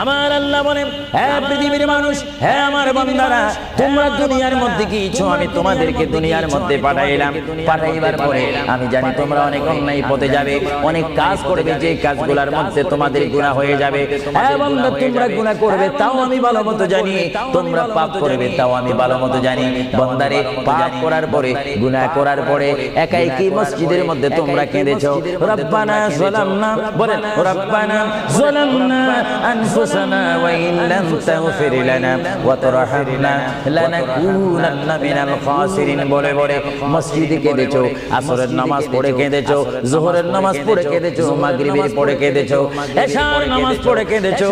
আমার আল্লাহ বলেন, হে পৃথিবীর মানুষ, হে আমার বান্দারা, তোমরা দুনিয়ার মধ্যে কি ইচ্ছো আমি তোমাদেরকে দুনিয়ার মধ্যে পাঠাইলাম। পাঠাইবার পরে আমি জানি তোমরা অনেক অন্যায় পথে যাবে, অনেক কাজ করবে, যে কাজগুলোর মধ্যে তোমাদের গুনাহ হয়ে যাবে। হে বান্দা, তোমরা গুনাহ করবে তাও আমি ভালো মতো জানি, তোমরা পাপ করবে তাও আমি ভালো মতো জানি। বান্দারে, পাপ করার পরে, গুনাহ করার পরে একাই কি মসজিদের মধ্যে তোমরা কেঁদেছো, রব্বানা যালামনা, বলেন রব্বানা যালামনা আনফুসানা ওয়া ইন লাম তাগফির লানা ওয়া তারহামনা লানাকুনান্না মিনাল খাসিরিন বলে বলে মসজিদে কেঁদেছো, আসরের নামাজ পড়ে কেঁদেছো, যোহরের নামাজ পড়ে কেঁদেছো, মাগরিবের পড়ে কেঁদেছো, এশার নামাজ পড়ে কেঁদেছো।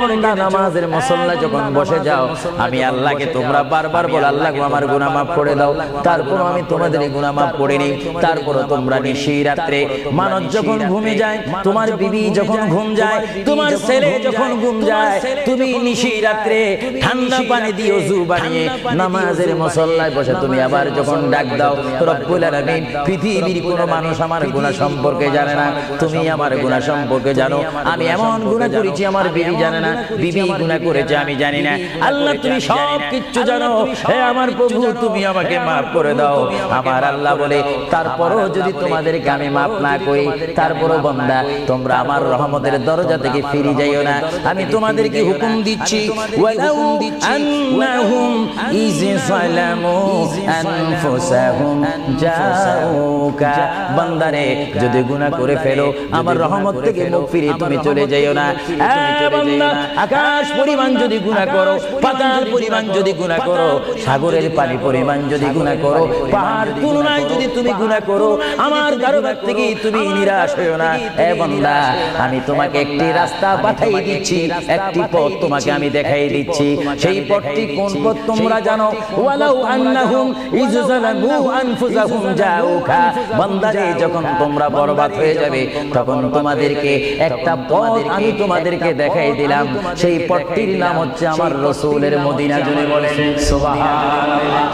বান্দা, নামাজের মুসল্লা যখন বসে যাও, আমি আল্লাহকে তোমরা বারবার বলো, আল্লাহ আমার গুনাহ মাফ করে দাও। তারপর আমি তোমাদের গুনাহ মাফ করে নেই। তারপর তোমরা নিশি রাত্রে, মানুষ যখন ঘুমে যায়, তোমার বিবি যখন ঘুম যায়, তোমার ছেলে যখন ঘুম যায়, তুমি নিশি রাত্রে ঠান্ডা পানি দিয়ে ওযু বানিয়ে নামাজের মুসল্লায় বসে তুমি আবার যখন ডাক দাও, রব্বুল আলামিন, পৃথিবীর কোনো মানুষ আমার গুনাহ সম্পর্কে জানে না, তুমি আমার গুনাহ সম্পর্কে জানো। আমি এমন গুনাহ করেছি আমার বিবি জানে না, বিবি গুনাহ করেছে আমি জানি না। আল্লাহ, তুমি সব কিছু জানো। হে আমার প্রভু, তুমি আমাকে মাফ করে দাও। আমার আল্লাহ বলে, তারপরও যদি তোমাদেরকে আমি মাফ না করি, তারপরও বান্দা তোমরা আমার রহমতের দরজা থেকে ফিরে যাইও না। আমি তোমাদেরকে হুকুম দিচ্ছি, ওয়ালাউ আন্নাহুম ইয যালামু আনফুসাহুম জাউকা, বান্দারে যদি গুনাহ করে ফেলো, আমার রহমত থেকে মুখ ফিরিয়ে তুমি চলে যাইও না। বান্দা, আকাশ পরিমাণ যদি গুনাহ করো, পাতাল পরিমাণ যদি গুনাহ করো, সাগরের পানি পরিমাণ যদি গুনাহ করো, পাহাড় তুলনায় যদি তুমি গুনাহ করো, আমার দরবার থেকে তুমি নিরাশ হইও না। হে বান্দা, আমি তোমাকে একটি রাস্তা পাঠিয়ে দিচ্ছি, একটি পথ তোমাকে আমি দেখাই দিচ্ছি। সেই পথটি কোন পথ তোমরা জানো? ওয়ালাউ আন্নাহুম ইয যালামু আনফুসাহুম জাউকা, বান্দারে যখন তোমরা বরবাদ হয়ে যাবে, তখন তোমাদেরকে একটা পথ আমি তোমাদেরকে দেখাই দিলাম। সেই পথটির নাম হচ্ছে আমার রাসূলের মদিনা। জুড়ে বলেন সুবহানাল্লাহ।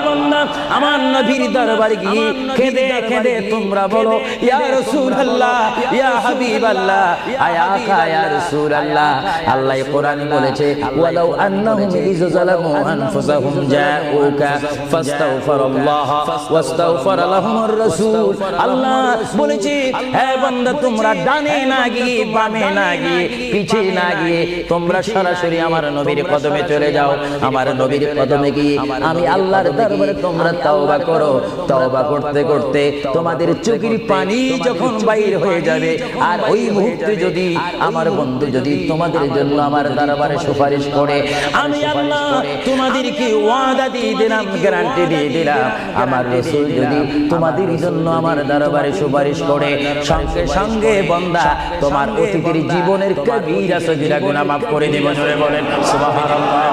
বান্দা, আমার নবীর দরবারে গিয়ে কেঁদে কেঁদে তোমরা বলো, ইয়া রাসূলুল্লাহ, ইয়া হাবিবাল্লাহ, আয়াকা ইয়া রাসূলুল্লাহ। আল্লাহ কোরআনে বলেছে, ওয়ালাউ আন্নাহুম ইয যালামু আনফুসাহুম জাউকা ফাস্তাগফিরুল্লাহ ওয়াস্তাগফার লাহুমুর রাসূল। আল্লাহ বলেছে, হে বান্দা, তোমরা ডানে না গিয়ে, বামে না গিয়ে, পিছে না গিয়ে তোমরা সরাসরি আমার নবীর কদমে চলে যাও। আমার নবীর কদমে গিয়ে আমি আল্লাহর দরবারে তোমরা তওবা করো। তওবা করতে করতে তোমাদের চোখের পানি যখন বাইর হয়ে যাবে, আর ওই মুহূর্তে যদি আমার বন্ধু যদি তোমাদের জন্য আমার দরবারে সুপারিশ করে, আমি আল্লাহ তোমাদেরকে ওয়াদা দিয়ে দিলাম, গ্যারান্টি দিয়ে দিলাম, আমার রাসূল যদি তোমাদের জন্য আমার দরবারে সুপারিশ করে, সঙ্গে সঙ্গে বান্দা তোমার অতীতের জীবনের কবিরা সগীরা গুনাহ মাফ করে দেব। জোরে বলেন সুবহানাল্লাহ।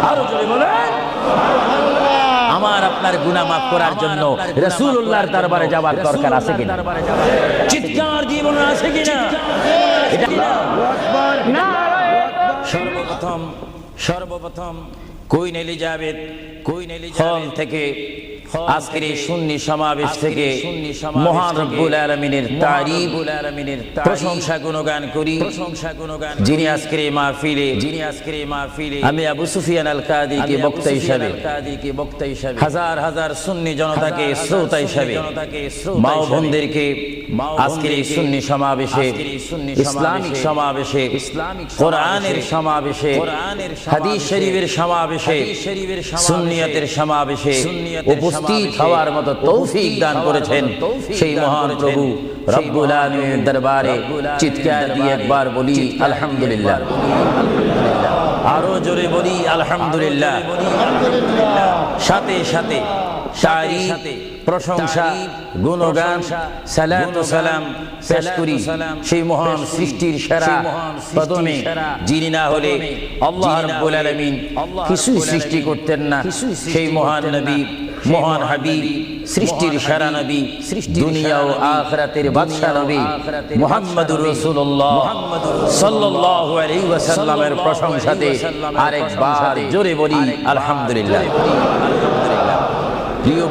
আরো জোরে বলেন সুবহানাল্লাহ। আমার আপনার গুনাহ মাফ করার জন্য রাসূলুল্লাহর দরবারে যাওয়ার দরকার আছে কিনা? চিৎকার জীবন আছে কিনা? এটা না। সর্বপ্রথম কুইন এলিজাবেথ হল থেকে আজকের এই সুন্নি সমাবেশ থেকে মহান রব্বুল আলামিনের তারিফ, প্রশংসা গুণগান করি, যিনি আজকের এই মাহফিলে আমি আবু সুফিয়ান আল কাদিকে বক্তা হিসাবে, হাজার হাজার সুন্নি জনতাকে শ্রোতা হিসাবে, মা ও বোনদেরকে আজকের এই সুন্নি সমাবেশে, ইসলামিক সমাবেশে, কোরআনের সমাবেশে, হাদিস শরীফের সমাবেশে, সুন্নিয়তের সমাবেশে উপস্থিত হওয়ার মতো তৌফিক দান করেছেন সেই মহান প্রভু রব্বুল আলামিনের দরবারে চিৎকার দিয়ে একবার বলি আলহামদুলিল্লাহ। আরো জোরে বলি আলহামদুলিল্লাহ। সাথে সাথে তারিফ, প্রশংসা, গুণগান, সালাত ও সালাম পেশ করি সেই মহান সৃষ্টির সেরা প্রথমে, যিনি না হলে আল্লাহ রাব্বুল আলামিন কিছুই সৃষ্টি করতেন না, সেই মহান নবী, মহান হাবিব, সৃষ্টির সেরা নবী, দুনিয়া ও আখিরাতের বাদশা নবী মুহাম্মদুর রাসূলুল্লাহ সাল্লাল্লাহু আলাইহি ওয়াসাল্লামের প্রশংসাতে আরেকবার জোরে বলি আলহামদুলিল্লাহ। প্রিয়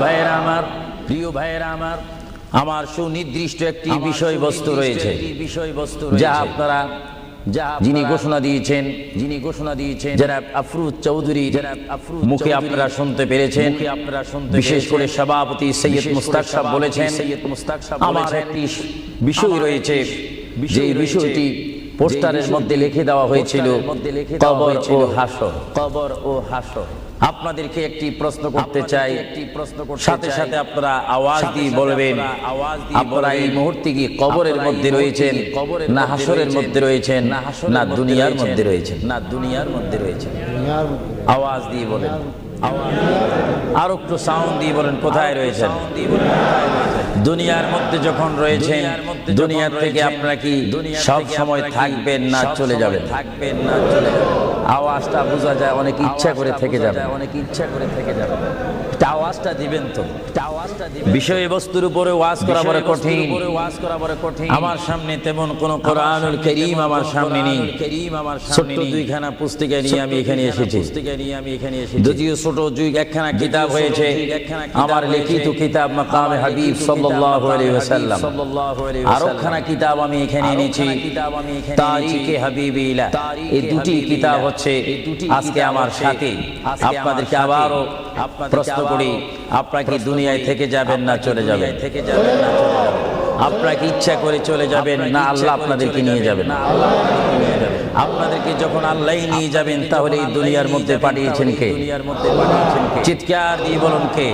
ভাইয়েরা আমার, আমার সুনির্দিষ্ট একটি বিষয়বস্তু রয়েছে যা আপনারা যিনি ঘোষণা দিয়েছেন জনাব আফরোজ চৌধুরী মুখে আপনারা শুনতে পেরেছেন, বিশেষ করে সভাপতি সৈয়দ মুস্তাক সাহেব বলেছেন আমার একটি বিষয় রয়েছে, যে বিষয়টি পোস্টারের মধ্যে লিখে দেওয়া হয়েছিল কবর ও হাসর। আপনাদেরকে একটি প্রশ্ন করতে চাই, সাথে সাথে আপনারা আওয়াজ দিয়ে বলবেন আপনারা এই মুহূর্তে কি কবরের মধ্যে রয়েছেন, না হাসরের মধ্যে রয়েছেন, না দুনিয়ার মধ্যে রয়েছেন? আওয়াজ দিয়ে বলেন, আর একটু সাউন্ড দিয়ে বলেন কোথায় রয়েছেন? দুনিয়ার মধ্যে যখন রয়েছেন, দুনিয়ার থেকে আপনারা কি সব সময় থাকবেন না চলে যাবেন? আওয়াজটা বোঝা যায়, অনেক ইচ্ছা করে থেকে যাবে, আওয়াজটা দিবেন তো। বিষয়বস্তুর উপরে ওয়াজ করা বড় কঠিন। আমার সামনে তেমন কোন কোরআনুল কারীম আমার সামনে নেই, ছোট্ট দুইখানা পুস্তিকা নিয়ে আমি এখানে এসেছি। যদিও ছোট একখানা কিতাব হয়েছে, আমার লিখিত কিতাব মাকামে হাবিব সাল্লাল্লাহু আলাইহি ওয়াসাল্লাম। আর একখানা কিতাব আমি এখানে এনেছি, তারিখে হাবিবিল্লাহ। এই দুটি কিতাব হচ্ছে আজকে আমার সাথে। আপনাদেরকে আবারও প্রশ্ন করি, আপনারা কি দুনিয়ায় থেকে যাবেন না চলে যাবেন? আপনারা কি ইচ্ছা করে চলে যাবেন, না আল্লাহ আপনাদেরকে নিয়ে যাবেন? আপনাদেরকে যখন আল্লাহ নিয়ে যাবেন, তাহলে এই দুনিয়ার মধ্যে পাঠিয়েছেন কে? চিৎকার দিয়ে বলুন কে?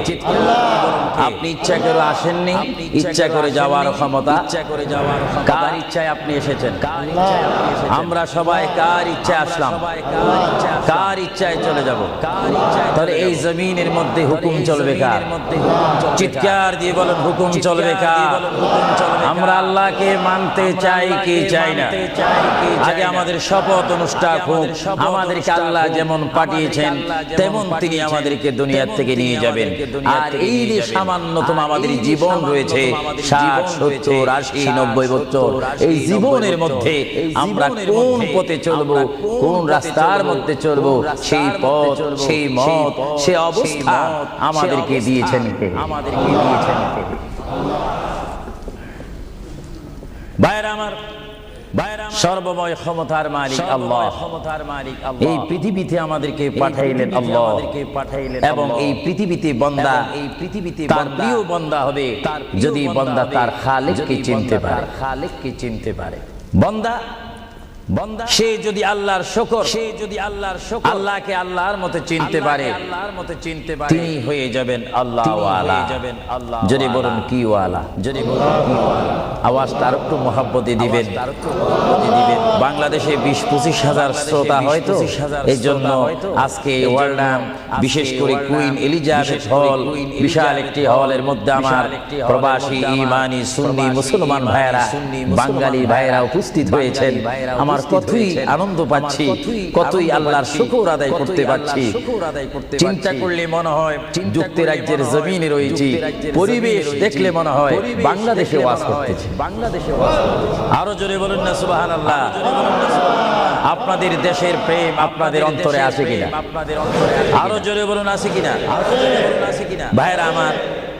আপনি ইচ্ছা করে আসেননি, ইচ্ছা করে যাওয়ার ক্ষমতা কার ইচ্ছায় আপনি এসেছেন? আমরা সবাই কার ইচ্ছায় আসলাম, কার ইচ্ছায় চলে যাব? তাহলে এই জমিনের মধ্যে হুকুম চলবে কার? চিৎকার দিয়ে বলুন হুকুম চলবে কার? আমরা আল্লাহকে মানতে চাই কি চাই না? আগে আমাদের শপথ অনুষ্ঠান হোক, আমাদেরকে আল্লাহ যেমন পাঠিয়েছেন তেমন তিনি আমাদেরকে দুনিয়া থেকে নিয়ে যাবেন। আর এই যে সামান্যতম আমাদের জীবন রয়েছে 60, 70, 80, 90 বছর, এই জীবনের মধ্যে আমরা কোন পথে চলবো, কোন রাস্তার মধ্যে চলবো, সেই পথ, সেই মত, সেই অবস্থা আমাদেরকে দিয়েছেন কে? ভাইরা আমার, সর্বময় ক্ষমতার মালিক আল্লাহ। এই পৃথিবীতে আমাদেরকে পাঠাইলেন আল্লাহ, এবং এই পৃথিবীতে বান্দা তার প্রিয় বান্দা হবে যদি বান্দা তার খালিককে চিনতে পারে। বান্দা সে যদি আল্লাহর শুকর, আল্লাহকে আল্লাহর মতো চিনতে পারে, তিনি হয়ে যাবেন আল্লাহ ওয়ালা। যদি বলুন কি ওয়ালা? আওয়াজটা আর একটু মহব্বতে দিবেন। বাংলাদেশে 20-25 হাজার শ্রোতা হয়তো, এই জন্য আজকে ওয়ার্ল্ডাম, বিশেষ করে কুইন এলিজাবেথ হল, বিশাল একটি হলের মধ্যে আমার প্রবাসী ইমানি সুন্নি মুসলমান ভাইয়েরা, বাঙালি ভাইয়েরা উপস্থিত হয়েছেন। আমার কতই আনন্দ পাচ্ছি, কতই আল্লাহর শুকর আদায় করতে পারছি। চিন্তা করলে মনে হয় যুক্তরাজ্যের জমিনে রয়েছি, পরিবেশ দেখলে মনে হয় বাংলাদেশে ওয়াজ করতেছি। আরো জোরে বলুন না সুবহানাল্লাহ। আপনাদের দেশের প্রেম আপনাদের অন্তরে আছে কিনা? আরো জোরে বলুন আছে কিনা? ভাইরা আমার,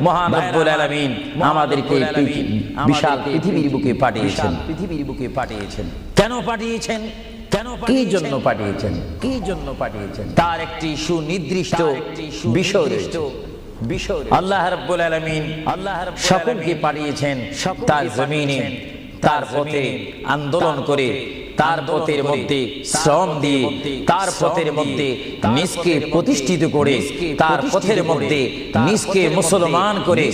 মহান রব্বুল আলামিন আমাদেরকে বিশাল পৃথিবীর বুকে পাঠিয়েছেন। কেন পাঠিয়েছেন? কি জন্য পাঠিয়েছেন? তার একটি সুনির্দিষ্ট বিষয় রয়েছে। আল্লাহ রাব্বুল আলামিন সকলকে পাঠিয়েছেন তার জমিনে, তার পথে আন্দোলন করে, তার পথের মধ্যে শ্রম দিয়ে, তার পথের মধ্যে নিজকে প্রতিষ্ঠিত করে, তার পথের মধ্যে নিজকে মুসলমান করে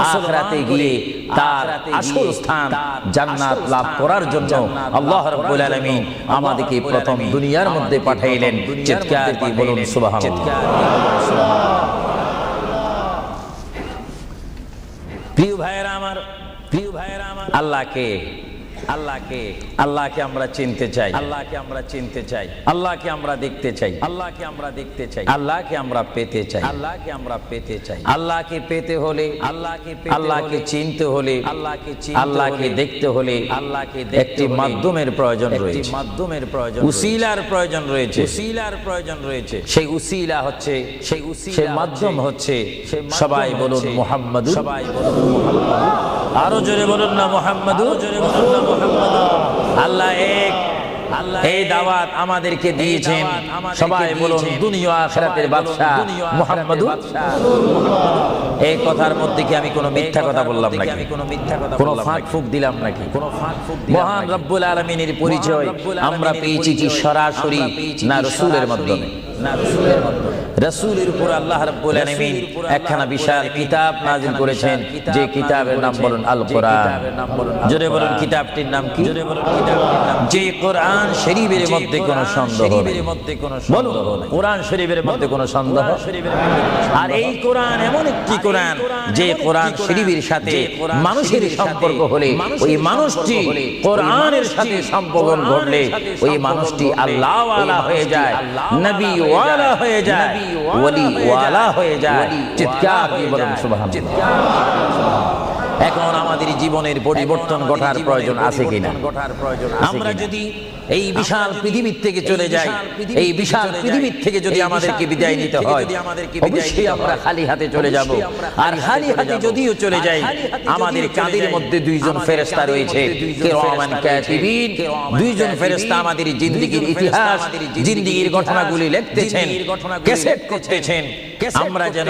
আখিরাতে গিয়ে তার আসল স্থান জান্নাত লাভ করার জন্য আল্লাহ রাব্বুল আলামিন আমাদেরকে প্রথম দুনিয়ার মধ্যে পাঠাইলেন। চিৎকার দিয়ে বলুন সুবহানাল্লাহ। প্রিয় ভাইয়েরা আমার, আল্লাহকে আমরা চিনতে চাই, আল্লাহকে আমরা দেখতে চাই, আল্লাহকে আমরা পেতে চাই। আল্লাহকে পেতে হলে, আল্লাহকে চিনতে হলে, আল্লাহকে দেখতে হলে একটি মাধ্যমের প্রয়োজন রয়েছে, উসিলার প্রয়োজন রয়েছে। সেই উসিলা হচ্ছে, সেই মাধ্যম হচ্ছে, সবাই বলুন মুহাম্মাদু। আরো জোরে বলুন না মুহাম্মাদু। আল্লাহ এক, এই দাওয়াত আমাদেরকে দিয়েছেন। সবাই বলুন দুনিয়া আখিরাতের বাদশা মুহাম্মদুর। এই কথার মধ্যে কি আমি কোনো মিথ্যা কথা বললাম নাকি? কোনো ফাঁক ফুক দিলাম নাকি? মহান রব্বুল আলামিনের পরিচয় আমরা পেয়েছি কি সরাসরি না রাসূলের মাধ্যমে? রাসূলের উপর আল্লাহ রাব্বুল আলামিন একখানা বিশাল কিতাব নাযিল করেছেন, যে কিতাবের নাম বলুন আল কোরআন। জোরে বলুন কিতাবটির নাম কি? যে কোরআন শরীফের মধ্যে কোনো সন্দেহ নেই। বলুন কোরআন শরীফের মধ্যে কোনো সন্দেহ? আর এই কোরআন এমন একটি কোরআন যে কোরআন শরীফের সাথে মানুষের সম্পর্ক হলে ওই মানুষটি কোরআনের সাথে সম্পর্ক ঘটলে ওই মানুষটি আল্লাহ ওয়ালা হয়ে যায়, নবী ওয়ালা হয়ে যায়, ওলি ওয়ালা হয়ে যায়। চিৎকার দিয়ে বলুন সুবহানাল্লাহ। এখন আমাদের জীবনের পরিবর্তন ঘটার প্রয়োজন আছে কিনা? আমরা যদি এই বিশাল পৃথিবীর থেকে চলে যাই, এই বিশাল পৃথিবীর থেকে যদি আমাদেরকে বিদায় নিতে হয়, অবশ্যই আমরা খালি হাতে চলে যাব। আর খালি হাতে যদিও চলে যাই, আমাদের কাঁধের মধ্যে দুইজন ফেরেশতা রয়েছে, কিরামান কাতিবিন। দুইজন ফেরেশতা আমাদের জিন্দেগীর ইতিহাস, জিন্দেগীর ঘটনাগুলি লিখতেছেন, ক্যাসেট করতেছেন। আমরা যেন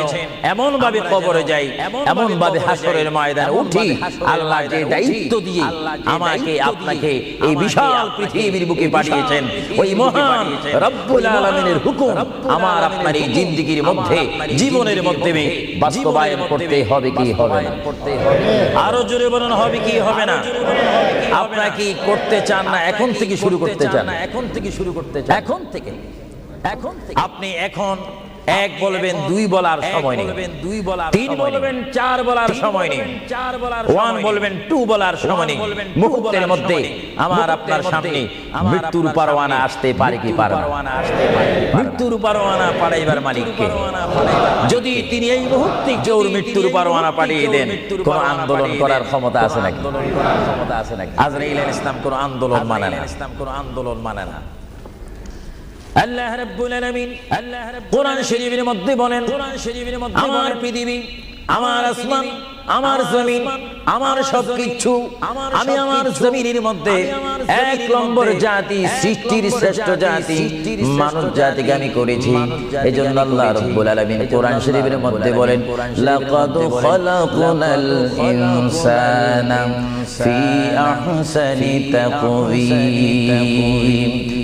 এমন ভাবে কবরে যাই, এমন ভাবে হাসরের ময়দানে উঠি, আল্লাহ যে দায়িত্ব দিয়ে আমাকে আপনাকে এই বিশাল পৃথিবীর বুকে পাঠিয়েছেন, ওই মহান রব্বুল আলামিনের হুকুম আমার আপনার এই জিন্দেগীর মধ্যে, জীবনের মধ্যে বাস্তবায়ন করতে হবে কি হবে না? আরো জোরে বলুন হবে কি হবে না? আপনারা কি করতে চান না এখন থেকে শুরু করতে চান? এখন থেকে শুরু করতে চান? এখন থেকে আপনি এখন এক বলবেন, দুই বলার সময় নেই, তিন বলবেন, চার বলার সময় নেই, ওয়ান বলবেন, টু বলার সময় নেই। মুহূর্তের মধ্যে আমার আপনার সামনে মৃত্যুর পরোয়ানা আসতে পারে কি পারে না? মৃত্যুর পরোয়ানা পাঠাইবার মালিককে যদি তিনি এই মুহূর্তে জোর মৃত্যুর পরোয়ানা পাঠিয়ে দেন, কোন আন্দোলন করার ক্ষমতা আছে নাকি? আজরাইল আলাইহিস সালাম কোন আন্দোলন মানে না। আল্লাহ রাব্বুল আলামিন কোরআন শরীফের মধ্যে বলেন, আমার পৃথিবী, আমার আসমান, আমার জমিন, আমার সবকিছু, আমি আমার জমিনের মধ্যে এক নম্বর জাতি, সৃষ্টির শ্রেষ্ঠ জাতি মানব জাতিকে আমি করেছি। এজন্য আল্লাহ রাব্বুল আলামিন কোরআন শরীফের মধ্যে বলেন, লাকাদ খালাকনাল ইনসানা ফি আহসানি তাকওয়িম।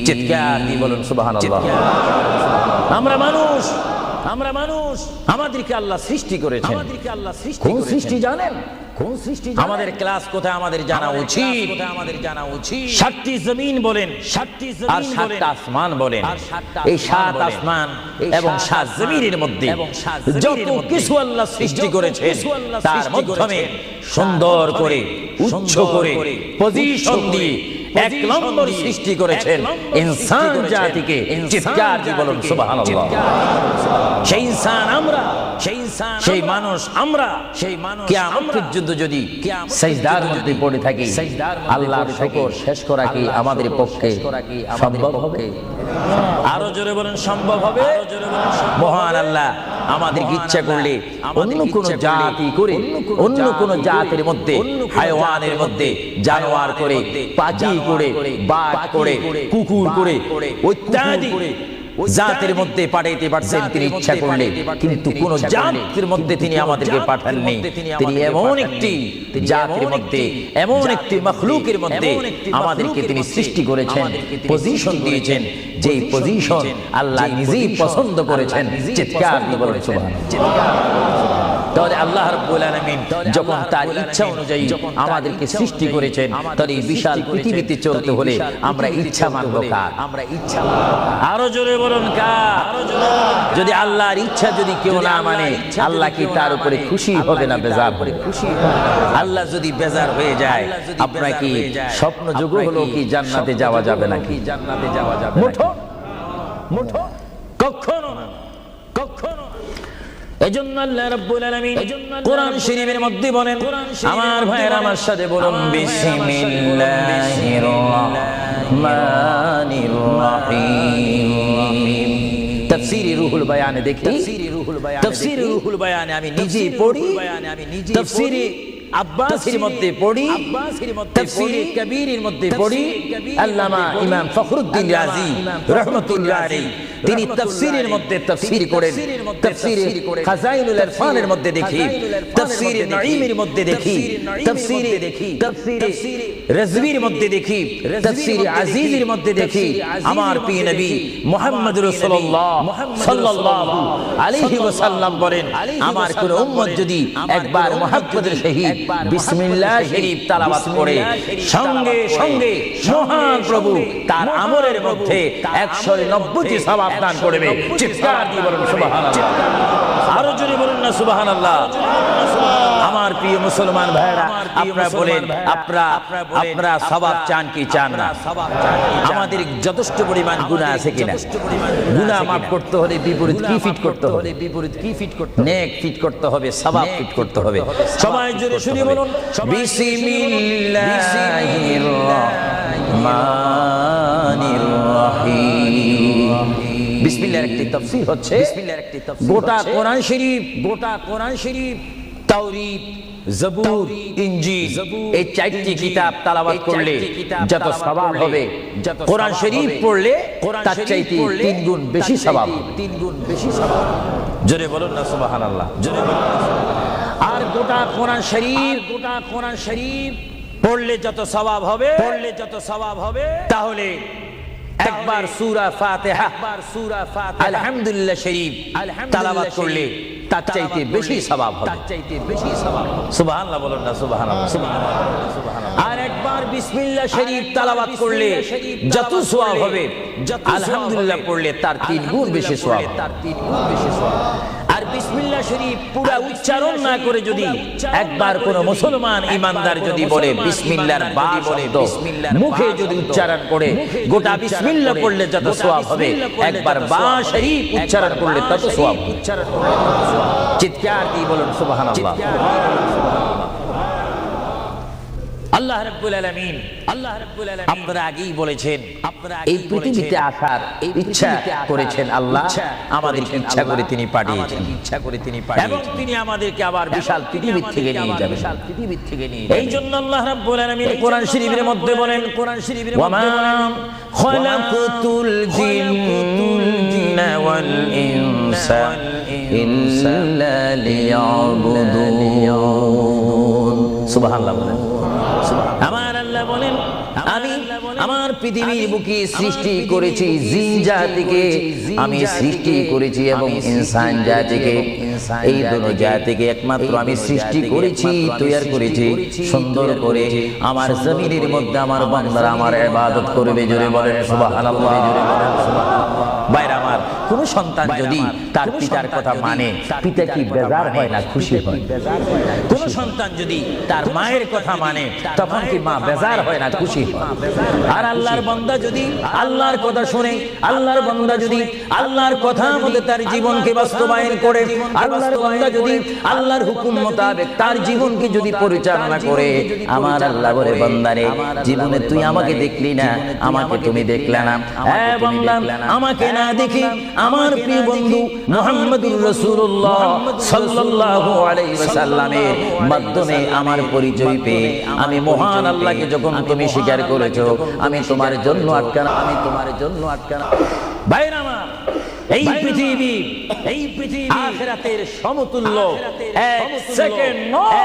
চিৎকার দিয়ে বলুন সুবহানাল্লাহ। আমরা মানুষ, আমাদেরকে আল্লাহ সৃষ্টি করেছেন। কোন সৃষ্টি জানেন? আমাদের ক্লাস কোথায় আমাদের জানা উচিত। 7টি জমিন বলেন, 7টা আসমান বলেন। এই 7 আসমান এবং 7 জমিনের মধ্যে যত কিছু আল্লাহ সৃষ্টি করেছেন, তার মাধ্যমে সুন্দর করে, উচ্চ করে, পজিশন দিয়ে এক নম্বর সৃষ্টি করেছেন ইনসান জাতিকে। চিৎকার দিয়ে বলুন সুবহানাল্লাহ। সেই ইনসান আমরা, সেই মানুষ আমরা, কিয়ামত পর্যন্ত যদি সিজদার মধ্যে পড়ে থাকি, আল্লাহর শুকর শেষ করা কি আমাদের পক্ষে সম্ভব হবে? আরো জোরে বলেন সম্ভব হবে। মহান আল্লাহ আমাদেরকে ইচ্ছা করলে অন্য কোন জাতি করে, অন্য কোন জাতির মধ্যে, হায়াওয়ানের মধ্যে, জানোয়ার করে, পাখি করে, বাঘ করে, কুকুর করে, ইত্যাদি জাতের মধ্যে পাঠাইতে পারছেন তিনি ইচ্ছা করলে। কিন্তু কোন জাতের মধ্যে তিনি আমাদেরকে পাঠাননি। তিনি এমন একটি জাতের মধ্যে, এমন একটি মাখলুকের মধ্যে আমাদেরকে তিনি সৃষ্টি করেছেন, পজিশন দিয়েছেন, যে পজিশন আল্লাহ নিজেই পছন্দ করেছেন। চিৎকার দিয়ে বলুন সুবহানাল্লাহ। তাহলে আল্লাহ রাব্বুল আলামিন যখন তার ইচ্ছা অনুযায়ী আমাদেরকে সৃষ্টি করেছেন, তাহলে এই বিশাল পৃথিবীতে চলতে হলে আমরা ইচ্ছা মানব কার? আরো জোরে বলুন কার? যদি আল্লাহর ইচ্ছা যদি কেউ না মানে, আল্লাহ কি তার উপরে খুশি হবে না বেজার হবে? আল্লাহ যদি বেজার হয়ে যায়, আপনার কি স্বপ্ন যোগ হলো কি জান্নাতে যাওয়া যাবে নাকি? জান্নাতে যাওয়া যাবে মুঠো কখনো না, কখনো। এজন্য আল্লাহ রাব্বুল আলামিন কোরআন শরীফের মধ্যে বলেন, আমার ভাইয়েরা আমার সাথে বলুন বিসমিল্লাহির রাহমানির রাহিম। তাফসীরে রুহুল বায়ানে দেখি, তাফসীরে রুহুল বায়ানে আমি নিজে পড়ি, তাফসীরে আব্বাসীর মধ্যে পড়ি, তাফসীরে কবীরের মধ্যে পড়ি, আল্লামা ইমাম ফখরুদ্দীন রাজি রাহমাতুল্লাহ আলাইহি তিনি তাফসীরের মধ্যে তাফসীর করেন। তাফসীরে খাজাইনুল ইরফানের মধ্যে দেখি, তাফসীরে নাঈমের মধ্যে দেখি, তাফসীরে রাজভীর মধ্যে দেখি, তাফসীরে আজিজের মধ্যে দেখি আমার প্রিয় নবী মুহাম্মদ রাসূলুল্লাহ সাল্লাল্লাহু আলাইহি ওয়াসাল্লাম বলেন, আমার কোন উম্মত যদি একবার মুহাম্মদের সহিত বিসমিল্লাহ শরীফ তেলাওয়াত করে সঙ্গে সঙ্গে মহান প্রভু তার আমলের মধ্যে 190টি সওয়াব দান করবে। চিৎকার দিয়ে বলুন সুবহানাল্লাহ, আরো জোরে বলুন না সুবহানাল্লাহ। আমার প্রিয় মুসলমান ভাইরা, আপনারা বলেন আপনারা সওয়াব চান কি চান না? আমাদের যথেষ্ট পরিমাণ গুনাহ আছে কিনা? গুনাহ মাফ করতে হলে বিপরীত কি ফিট করতে হবে? নেক ফিট করতে হবে, সওয়াব ফিট করতে হবে। সবাই জোরে শুনে বলুন বিসমিল্লাহির রহমানির রহিম। বিসমিল্লাহর একটি তাফসীর হচ্ছে গোটা কোরআন শরীফ, তাওরীত, জবুর, ইনজিল এই চারটি কিতাব তেলাওয়াত করলে যত সওয়াব হবে, কোরআন শরীফ পড়লে তার চাইতে 3 গুণ বেশি সওয়াব হবে। জোরে বলুন না সুবহানাল্লাহ, জোরে বলুন না। আর গোটা কোরআন শরীফ পড়লে যত সওয়াব হবে, তাহলে একবার সূরা ফাতিহা আলহামদুলিল্লাহ শরীফ তেলাওয়াত করলে তার চাইতে বেশি সওয়াব হবে। সুবহানাল্লাহ বলুন না সুবহানাল্লাহ। আর একবার বিসমিল্লাহ শরীফ তেলাওয়াত করলে যত সওয়াব হবে, আলহামদুলিল্লাহ পড়লে তার 3 গুণ বেশি সওয়াব। আর বিসমিল্লাহ শরীফ পুরো উচ্চারণ না করে যদি একবার কোন মুসলমান ইমানদার যদি বলে বিসমিল্লাহর বা শব্দ মুখে যদি উচ্চারণ করে, গোটা বিসমিল্লাহ পড়লে যত সওয়াব হবে, একবার বা শরীফ উচ্চারণ করলে তত সওয়াব। চিৎকার দিয়ে বলুন সুবহানাল্লাহ। আল্লাহ রাব্বুল আলামিন আপনারা আগেই বলেছেন, এই পৃথিবীতে আসার ইচ্ছা করেছেন আল্লাহ, আমাদের ইচ্ছা করে তিনি পাঠিয়েছেন, এবং তিনি আমাদেরকে আবার বিশাল পৃথিবী থেকে নিয়ে যাবেন। এই জন্য আল্লাহ রাব্বুল আলামিন কোরআন শরীফের মধ্যে বলেন, ওয়া মা খালাকতুল জিন্না ওয়াল ইনসা ইল্লা লিয়াবুদুন। সুবহানাল্লাহ বলেন। আমার আল্লাহ বলেন, আমি আমার পৃথিবীর বুকে সৃষ্টি করেছি জিন জাতিকে, আমি সৃষ্টি করেছি এবং ইনসান জাতিকে। এই দুটো জাতিকে একমাত্র আমি সৃষ্টি করেছি, তৈরি করেছি সুন্দর করে। আমার জমিনের মধ্যে আমার বান্দারা আমার ইবাদত করবে। জোরে বলেন সুবহানাল্লাহ। বাইরে আমার কোন সন্তান যদি তার পিতার কথা মানে, পিতা কি বেজার হয় না খুশি হয়? কোন সন্তান যদি তার মায়ের কথা মানে, তখন কি মা বেজার হয় না খুশি হয়? আর আল্লাহর বান্দা যদি আল্লাহর কথা শুনে, আল্লাহর বান্দা যদি আল্লাহর কথা মতে তার জীবনকে বাস্তবায়ন করে, আল্লাহর বান্দা যদি আল্লাহর হুকুম মোতাবেক তার জীবনকে যদি পরিচালনা করে, আমার আল্লাহ বলে, বান্দারে জীবনে তুই আমাকে দেখলি না, আমাকে তুমি দেখলে না। হ্যাঁ বান্দা, আমাকে না দেখি আমার প্রিয় বন্ধু মুহাম্মদুর রাসূলুল্লাহ সাল্লাল্লাহু আলাইহি ওয়াসাল্লামের মাধ্যমে আমার পরিচয় পেয়ে আমি মহান আল্লাহকে যখন তুমি স্বীকার করেছো, আমি তোমার জন্য আটকানা, ভাইরা আমার, এই পৃথিবী আখিরাতের সমতুল্য। এক সেকেন্ড নয়,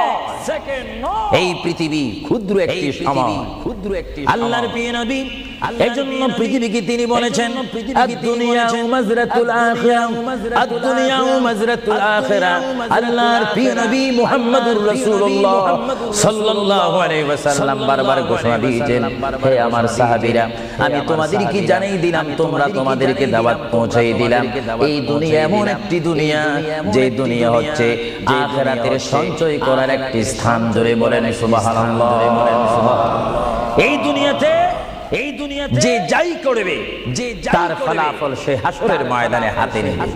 এই পৃথিবী ক্ষুদ্র একটি সময়। আল্লাহর প্রিয় নবী এজন্য পৃথিবীকে তিনি বলেছেন, আদ-দুনিয়া মাজরাতুল আখিরা, আদ-দুনিয়া মাজরাতুল আখিরা। আল্লাহর প্রিয় নবী মুহাম্মদুর রাসূলুল্লাহ সাল্লাল্লাহু আলাইহি ওয়াসাল্লাম বারবার ঘোষণা দিয়েছেন, হে আমার সাহাবীরা, আমি তোমাদেরকে জানিয়ে দিলাম, তোমরা তোমাদেরকে দাওয়াত পৌঁছাই দিলাম। এই দুনিয়া এমন একটি দুনিয়া, যে দুনিয়া হচ্ছে আখিরাতের সঞ্চয় করার একটি স্থান। জোরে বলেন সুবহানাল্লাহ। এই দুনিয়াতে যে যাই করবে, তার ফলাফল সে হাসরের ময়দানে হাতে নেবে।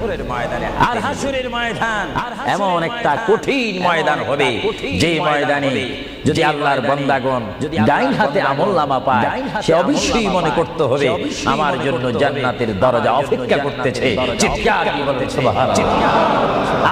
আর হাসরের ময়দান এমন একটা কঠিন ময়দান হবে, যে ময়দানে যদি আল্লাহর বান্দাগণ ডাইন হাতে আমলনামা পায়, সে অবশ্যই মনে করতে হবে আমার জন্য জান্নাতের দরজা অপেক্ষা করতেছে। চিৎকার দিয়ে বলেন সুবহানাল্লাহ।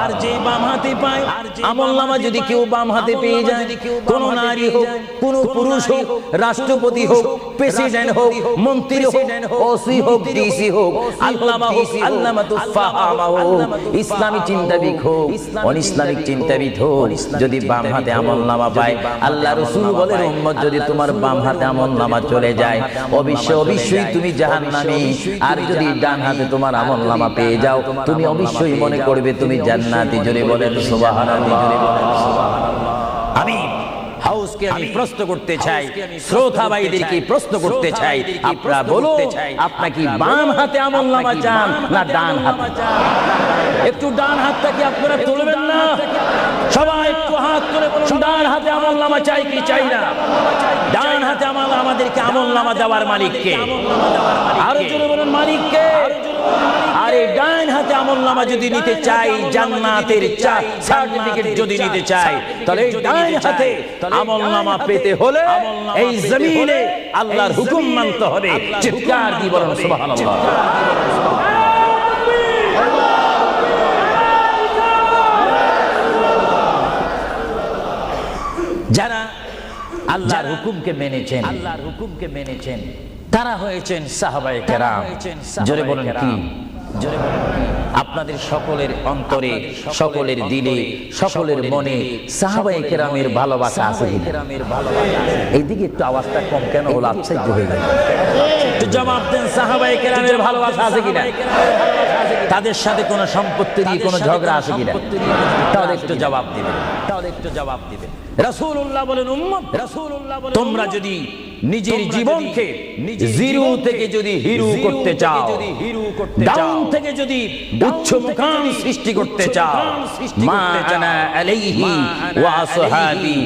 আর যে বাম হাতে পায় আমলনামা, যদি কেউ বাম হাতে পেয়ে যায়, কোন নারী হোক, কোন পুরুষ হোক, রাষ্ট্রপতি হোক, প্রেসিডেন্ট হোক, মন্ত্রী হোক, ওসি হোক, ডিসি হোক, আল্লামা হোক, আল্লামাতুল ফাহামা হোক, ইসলামী চিন্তাবিদ হোক, অনিসলামিক চিন্তাবিদ হোক, যদি বাম হাতে আমলনামা পায়, আল্লাহ রাসূল বলেন উম্মত যদি তোমার বাম হাতে আমলনামা চলে যায়, অবশ্যই তুমি জাহান্নামী। আর যদি ডান হাতে তোমার আমলনামা পেয়ে যাও, তুমি অবশ্যই মনে করবে তুমি জান্নাতি। জোরে বলেন সুবহানাল্লাহ। আমি হাউসকে আমি প্রশ্ন করতে চাই, শ্রোতা ভাইদেরকে প্রশ্ন করতে চাই, আপনারা বলুন আপনারা কি বাম হাতে আমলনামা চান না ডান হাতে? একটু ডান হাতটা কি আপনারা তুলবেন না? সবাই একটু হাত তুলে বলুন ডান হাতে আমলনামা চাই কি চাই না? ডান হাতে আমাদেরকে আমলনামা দেওয়ার মালিক কে? আরো জোরে বলুন মালিক কে? আরে ডান হাতে আমলনামা যদি নিতে চাই, জান্নাতের সার্টিফিকেট যদি নিতে চাই, তাহলে ডান হাতে আমলনামা পেতে হলে এই জমিনে আল্লাহর হুকুম মানতে হবে। চিৎকার দিয়ে বলুন সুবহানাল্লাহ। যারা আল্লাহর হুকুমকে মেনেছেন, তারা হয়েছেন সাহাবায়ে কেরাম। জোরে বলেন কি? জোরে বলেন কি? আপনাদের সকলের অন্তরে, সকলের দিলে, সকলের মনে সাহাবায়ে কেরামের ভালোবাসা আছে কিনা? এইদিকে একটু আওয়াজটা কম কেন হলো? আশ্চর্য হয়ে গেল। একটু জবাব দেন, সাহাবায়ে কেরামের ভালোবাসা আছে কিনা? তাদের সাথে কোনো সম্পত্তি নিয়ে কোনো ঝগড়া আছে কিনা? তাহলে একটু জবাব দিবেন। রাসূলুল্লাহ বলেন উম্মত, তোমরা যদি নিজের জীবনকে জিরো থেকে যদি হিরো করতে চাও, ডাউন থেকে যদি উচ্চ মুকাম সৃষ্টি করতে চাও, মা আনা আলাইহি ওয়া আসহাবি,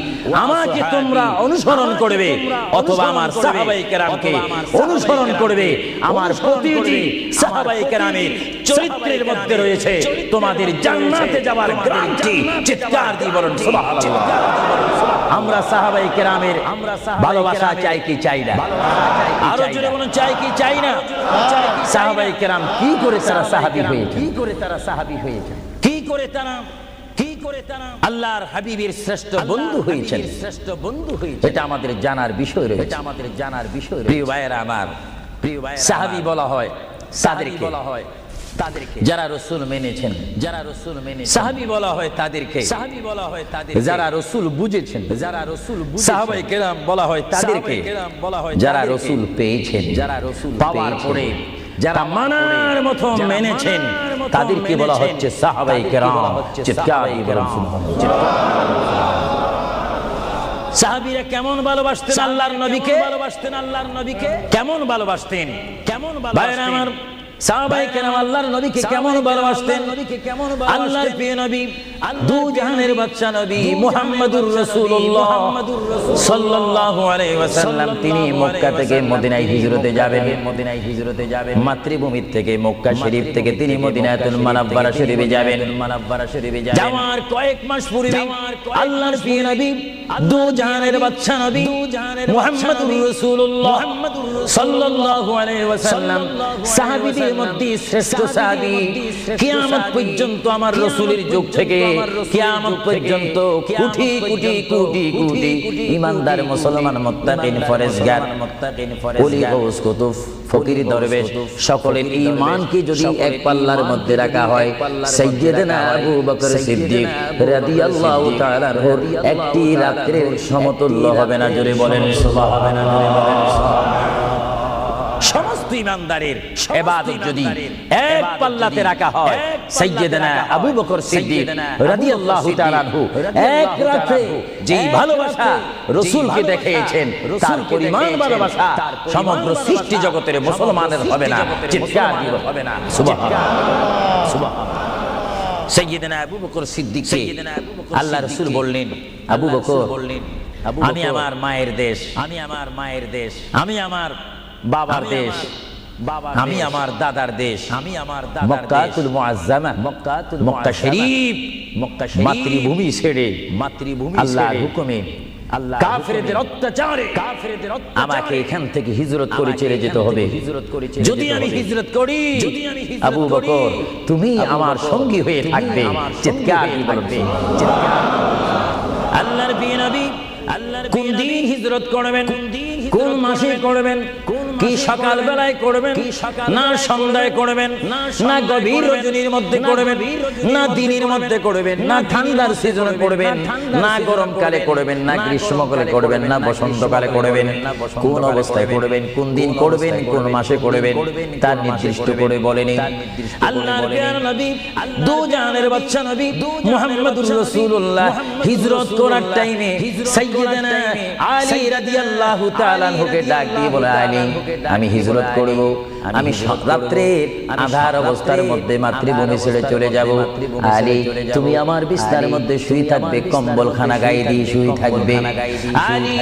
আমাকে তোমরা অনুসরণ করবে অথবা আমার সাহাবায়ে কেরামকে অনুসরণ করবে। আমার প্রতিটি সাহাবায়ে কেরামের চরিত্রের মধ্যে রয়েছে তোমাদের জান্নাতে যাওয়ার গ্যারান্টি। চিৎকার দিয়ে বলুন সুবহানাল্লাহ। আমরা সাহাবায়ে কেরামের ভালোবাসা চাই কি চাই না? আরো জোরে বলুন চাই কি চাই না? সাহাবায়ে কেরাম কি করে তারা সাহাবী হয়েছে? কি করে তারা আল্লাহর হাবিবের শ্রেষ্ঠ বন্ধু হয়েছেন? এটা আমাদের জানার বিষয় রয়েছে। প্রিয় ভাইয়েরা আমার, সাহাবী বলা হয় তাদেরকে যারা রাসূল মেনেছেন, সাহাবী বলা হয় তাদেরকে যারা রাসূল বুঝেছেন, সাহাবায়ে কেরাম বলা হয় তাদেরকে যারা রাসূল পেয়েছেন, পাওয়ার পরে যারা মানার মতো মেনেছেন, তাদেরকে বলা হচ্ছে সাহাবায়ে কেরাম। চিৎকার দিয়ে বলুন সুবহানাল্লাহ। সাহাবীরা কেমন ভালোবাসতেন আল্লাহর নবীকে? কেমন ভালোবাসতেন? ভাইরা আমার, সাহাবায়ে কেরাম আল্লাহর নবীকে কেমন ভালোবাসতেন? আল্লাহর প্রিয় নবী, দু জাহানের বাদশা নবী মুহাম্মদুর রাসূলুল্লাহ সাল্লাল্লাহু আলাইহি ওয়াসাল্লাম, তিনি মক্কা থেকে মদিনায় হিজরতে যাবেন। মাতৃভূমি থেকে মক্কা শরীফ থেকে তিনি মদিনাতুল মুনাওয়ারা শরীফে যাবেন। যাওয়ার কয়েক মাস পূর্বে আল্লাহর প্রিয় নবী, দু জাহানের বাদশা নবী মুহাম্মদুর রাসূলুল্লাহ সাল্লাল্লাহু আলাইহি ওয়াসাল্লাম, সাহাবীদের মধ্যে শ্রেষ্ঠ সাহাবী, কিয়ামত পর্যন্ত আমার রাসূলের যুগ থেকে কিয়ামত পর্যন্ত কোটি কোটি ঈমানদার মুসলমান মুত্তাকিন ফরেজগার ওলি গাউস কুতুব ফকির দরবেশ সকলের ঈমানকে যদি এক পাল্লার মধ্যে রাখা হয়, সাইয়্যিদনা আবু বকর সিদ্দিক রাদিয়াল্লাহু তাআলা আনহুর একটি রাত্রের সমতুল্য হবে না। জোরে বলেন সুবহানাল্লাহ। সমস্ত ঈমানদারের ইবাদত যদি এক পাল্লাতে রাখা হয়, সাইয়্যিদনা আবু বকর সিদ্দিক রাদিয়াল্লাহু তাআলা আনহু এক রাতে যে ভালোবাসা রাসূলকে দেখিয়েছেন, তার পরিমাণ ভালোবাসা সমগ্র সৃষ্টি জগতের মুসলমানের হবে না। চিৎকার দিয়ে হবে না সুবহানাল্লাহ। সাইয়্যিদনা আবু বকর সিদ্দিক, আল্লাহ রাসূল বললেন, আবু বকর, আমি আমার মায়ের দেশ, আমি আমার বাবার দেশ, আমি আমার দাদার দেশ, মক্কাতুল মুআজ্জামা, মক্কা শরীফ মাতৃভূমি ছেড়ে আল্লাহর হুকুমে কাফেরদের অত্যাচারে আমাকে এখান থেকে হিজরত করে চলে যেতে হবে। যদি আমি হিজরত করি, আবু বকর তুমি আমার সঙ্গী হয়ে থাকবে। চিৎকার দিয়ে বলবে, আল্লাহর নবী কোন দিন হিজরত করবেন, কোন মাসে করবেন, কি সকাল বেলায় করবেন, না সন্ধ্যায় করবেন, না গভীর রজনীর মধ্যে করবেন, না দিনের মধ্যে করবেন, না ঠান্ডার সিজনে করবেন, না গরমকালে করবেন, না গ্রীষ্মকালে করবেন, না বসন্তকালে করবেন, কোন অবস্থায় করবেন, কোন দিন করবেন, কোন মাসে করবেন, তার নির্দিষ্ট করে বলেনি। আল্লাহর প্রিয় নবী, দু জানের বাদশা নবী মুহাম্মদুর রাসূলুল্লাহ হিজরত করার টাইমে সাইয়্যিদানা আলী রাদিয়াল্লাহু তাআলা আনহুকে ডাক দিয়ে বলে, আলী আমি হিজরত করব, আমি রাত্রের আঁধার অবস্থার মধ্যে মাতৃভূমি ছেড়ে চলে যাব। আলী তুমি আমার বিছানার মধ্যে শুয়ে থাকবে, কম্বলখানা গায়ে দিয়ে শুয়ে থাকবে। আলী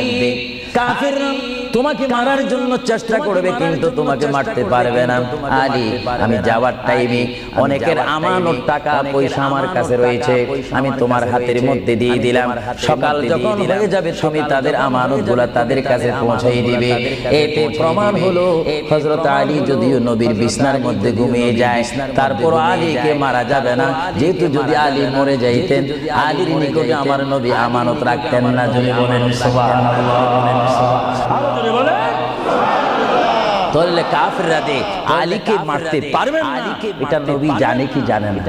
কাফেররা তোমাকে মারার জন্য চেষ্টা করবে, কিন্তু তোমাকে মারতে পারবে না। আলী আমি যাওয়ার টাইমে অনেকের আমানত টাকা পয়সা আমার কাছে রয়েছে, আমি তোমার হাতের মধ্যে দিয়ে দিলাম। সকাল যখন হয়ে যাবে তুমি তাদের আমানতগুলো তাদের কাছে পৌঁছাই দিবে। এতে প্রমাণ হলো হযরত আলী যদিও নবীর বিছানার মধ্যে ঘুমিয়ে যায়, তারপর আলীকে মারা যাবে না, যেহেতু যদি আলী মরে যাইতেন আলীর নিকটে আমার নবী আমানত রাখতেন না। যদি বলেন সুবহানাল্লাহ। তাহলে কাফেররা আলীকে মারতে পারবে না, এটা নবী জানে কি জানে না?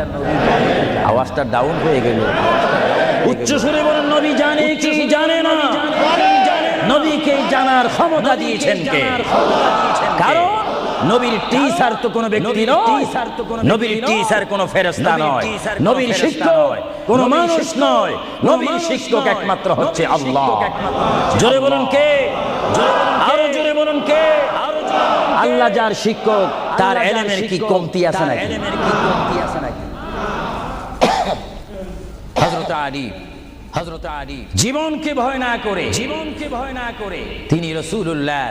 আওয়াজটা ডাউন হয়ে গেল, উচ্চ সুরে বলেন নবী জানে কি জানে না? নবীকে জানার ক্ষমতা দিয়েছেন কে? কারণ নবীর টিচার তো কোনো ব্যক্তি নয়, নবীর টিচার কোনো ফেরেশতা নয়, নবীর শিক্ষক কোনো মানুষ নয়, নবীর শিক্ষক একমাত্র হচ্ছে আল্লাহ। জোরে বলুন কে? আরো জোরে বলুন কে? আল্লাহ যার শিক্ষক তার ইলমের কি কমতি আছে নাকি? হযরত আলী জীবনকে ভয় না করে তিনি রাসূলুল্লাহ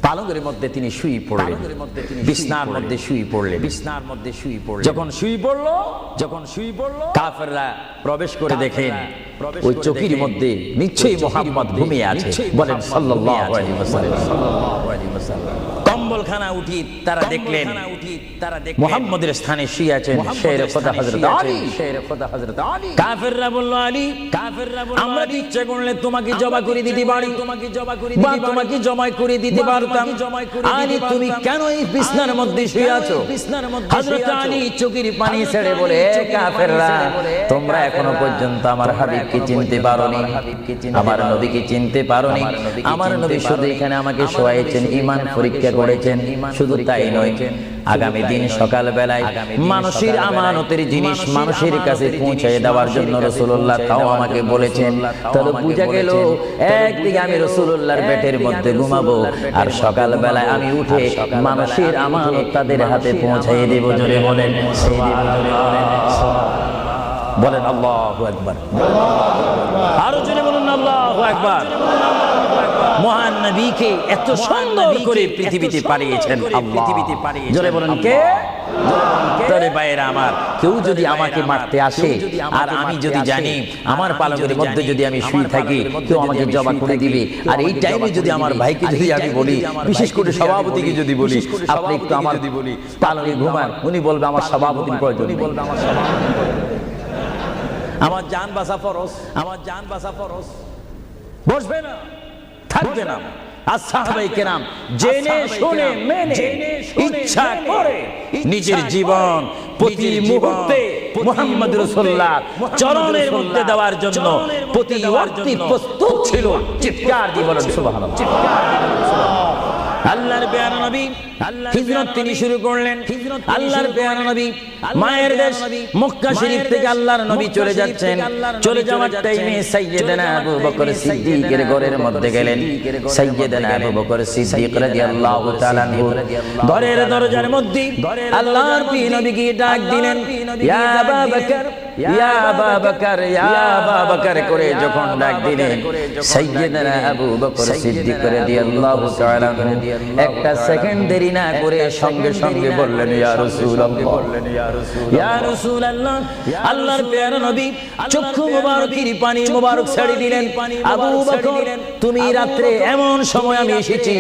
পালঙ্গের মধ্যে তিনি শুয়ে পড়লেন, বিছনার মধ্যে শুয়ে পড়লেন। যখন শুয়ে পড়লো কাফেররা প্রবেশ করে দেখেন ওই চৌকির মধ্যে নিশ্চয়ই মুহাম্মদ ঘুমিয়ে আছে। বলেন সাল্লাল্লাহু আলাইহি ওয়াসাল্লাম। কম্বলখানা উঠি তারা দেখলেন মুহাম্মদের স্থানে শুয়ে আছেন শের খোদা হযরত আলী। কাফেররা বলল, আলী আমরা ইচ্ছা করলে তোমাকে জবা করে দিতে পারি, বা তোমাকে জমায় করে দিতে পারতাম। আলী তুমি কেন এই বিছনার মধ্যে শুয়ে আছো? হযরত আলী চোখের পানি ছেড়ে বলে, কাফেররা তোমরা এখনো পর্যন্ত আমার হাবিবকে চিনতে পারোনি, আমার নবীকে চিনতে পারোনি। আমার নবী শুধু এখানে আমাকে শোয়াইছেন, ঈমান পরীক্ষা করেছেন। শুধু তাই নয়, আগামী দিন সকাল বেলায় মানুষের আমানতের জিনিস মানুষের কাছে পৌঁছে দেওয়ার জন্য রাসূলুল্লাহ তাও আমাকে বলেছেন। তাহলে বুঝা গেল একদিকে আমি রাসূলুল্লাহর পেটের মধ্যে ঘুমাবো, আর সকাল বেলায় আমি উঠে মানুষের আমানত তাদের হাতে পৌঁছাই দেব। জোরে বলেন সেই দেব। বলেন আল্লাহু আকবার। আরো জোরে বলুন আল্লাহু আকবার। মহান নবীকে এত সুন্দর করে পৃথিবীতে পাঠিয়েছেন আল্লাহ। জোরে বলেন কে? তবে ভাইয়েরা আমার, কেউ যদি আমাকে মারতে আসে আর আমি যদি জানি আমার পালকের মধ্যে যদি আমি শুয়ে থাকি কেউ আমাকে জবা করে দিবে, আর এই টাইমে যদি আমার ভাইকে যদি আমি বলি, বিশেষ করে সভাপতিকে যদি বলি আপনি একটু আমার পালকে ঘুমান, উনি বলবে আমার সভাপতির প্রয়োজন, আমার জান বাঁচা ফরজ, বসবে না, থাকবে না। আর সাহাবায়ে কেরাম জেনে শুনে মেনে ইচ্ছা করে নিজের জীবন প্রতি মুহূর্তে মুহাম্মদ রাসূলুল্লাহ চরণের মধ্যে দেওয়ার জন্য প্রতি ওয়াক্তে প্রস্তুত ছিল। চিৎকার দিয়ে বলেন সুবহানাল্লাহ। আল্লাহর প্যারা নবী হিজরত তিনি শুরু করলেন। আল্লাহর প্যারা নবী মায়ের দেশ মক্কা শরীফ থেকে আল্লাহর নবী চলে যাচ্ছেন। চলে যাওয়ার টাইমে সাইয়্যিদানা আবু বকর সিদ্দিকের ঘরের মধ্যে গেলেন। সাইয়্যিদানা আবু বকর সিদ্দিক রাদিয়াল্লাহু তাআলা আনহু ঘরের দরজার মধ্যে আল্লাহর প্রিয় নবীকে ডাক দিলেন, ইয়া আবু বকর ইয়া আবু বকর, ইয়া আবু বকর করে যখন ডাক দিলেন, সাইয়্যিদনা আবু বকর সিদ্দিক রাদিয়াল্লাহু তাআলা একটা সেকেন্ড দেরি না করে সঙ্গে সঙ্গে বললেন, ইয়া রাসূলুল্লাহ, ইয়া রাসূলুল্লাহ, আল্লাহর প্যারা নবী চক্ষু মোবারকের পানি মোবারক ছেড়ে দিলেন। আবু বকর, তুমি রাত্রে এমন সময় আমি এসেছি,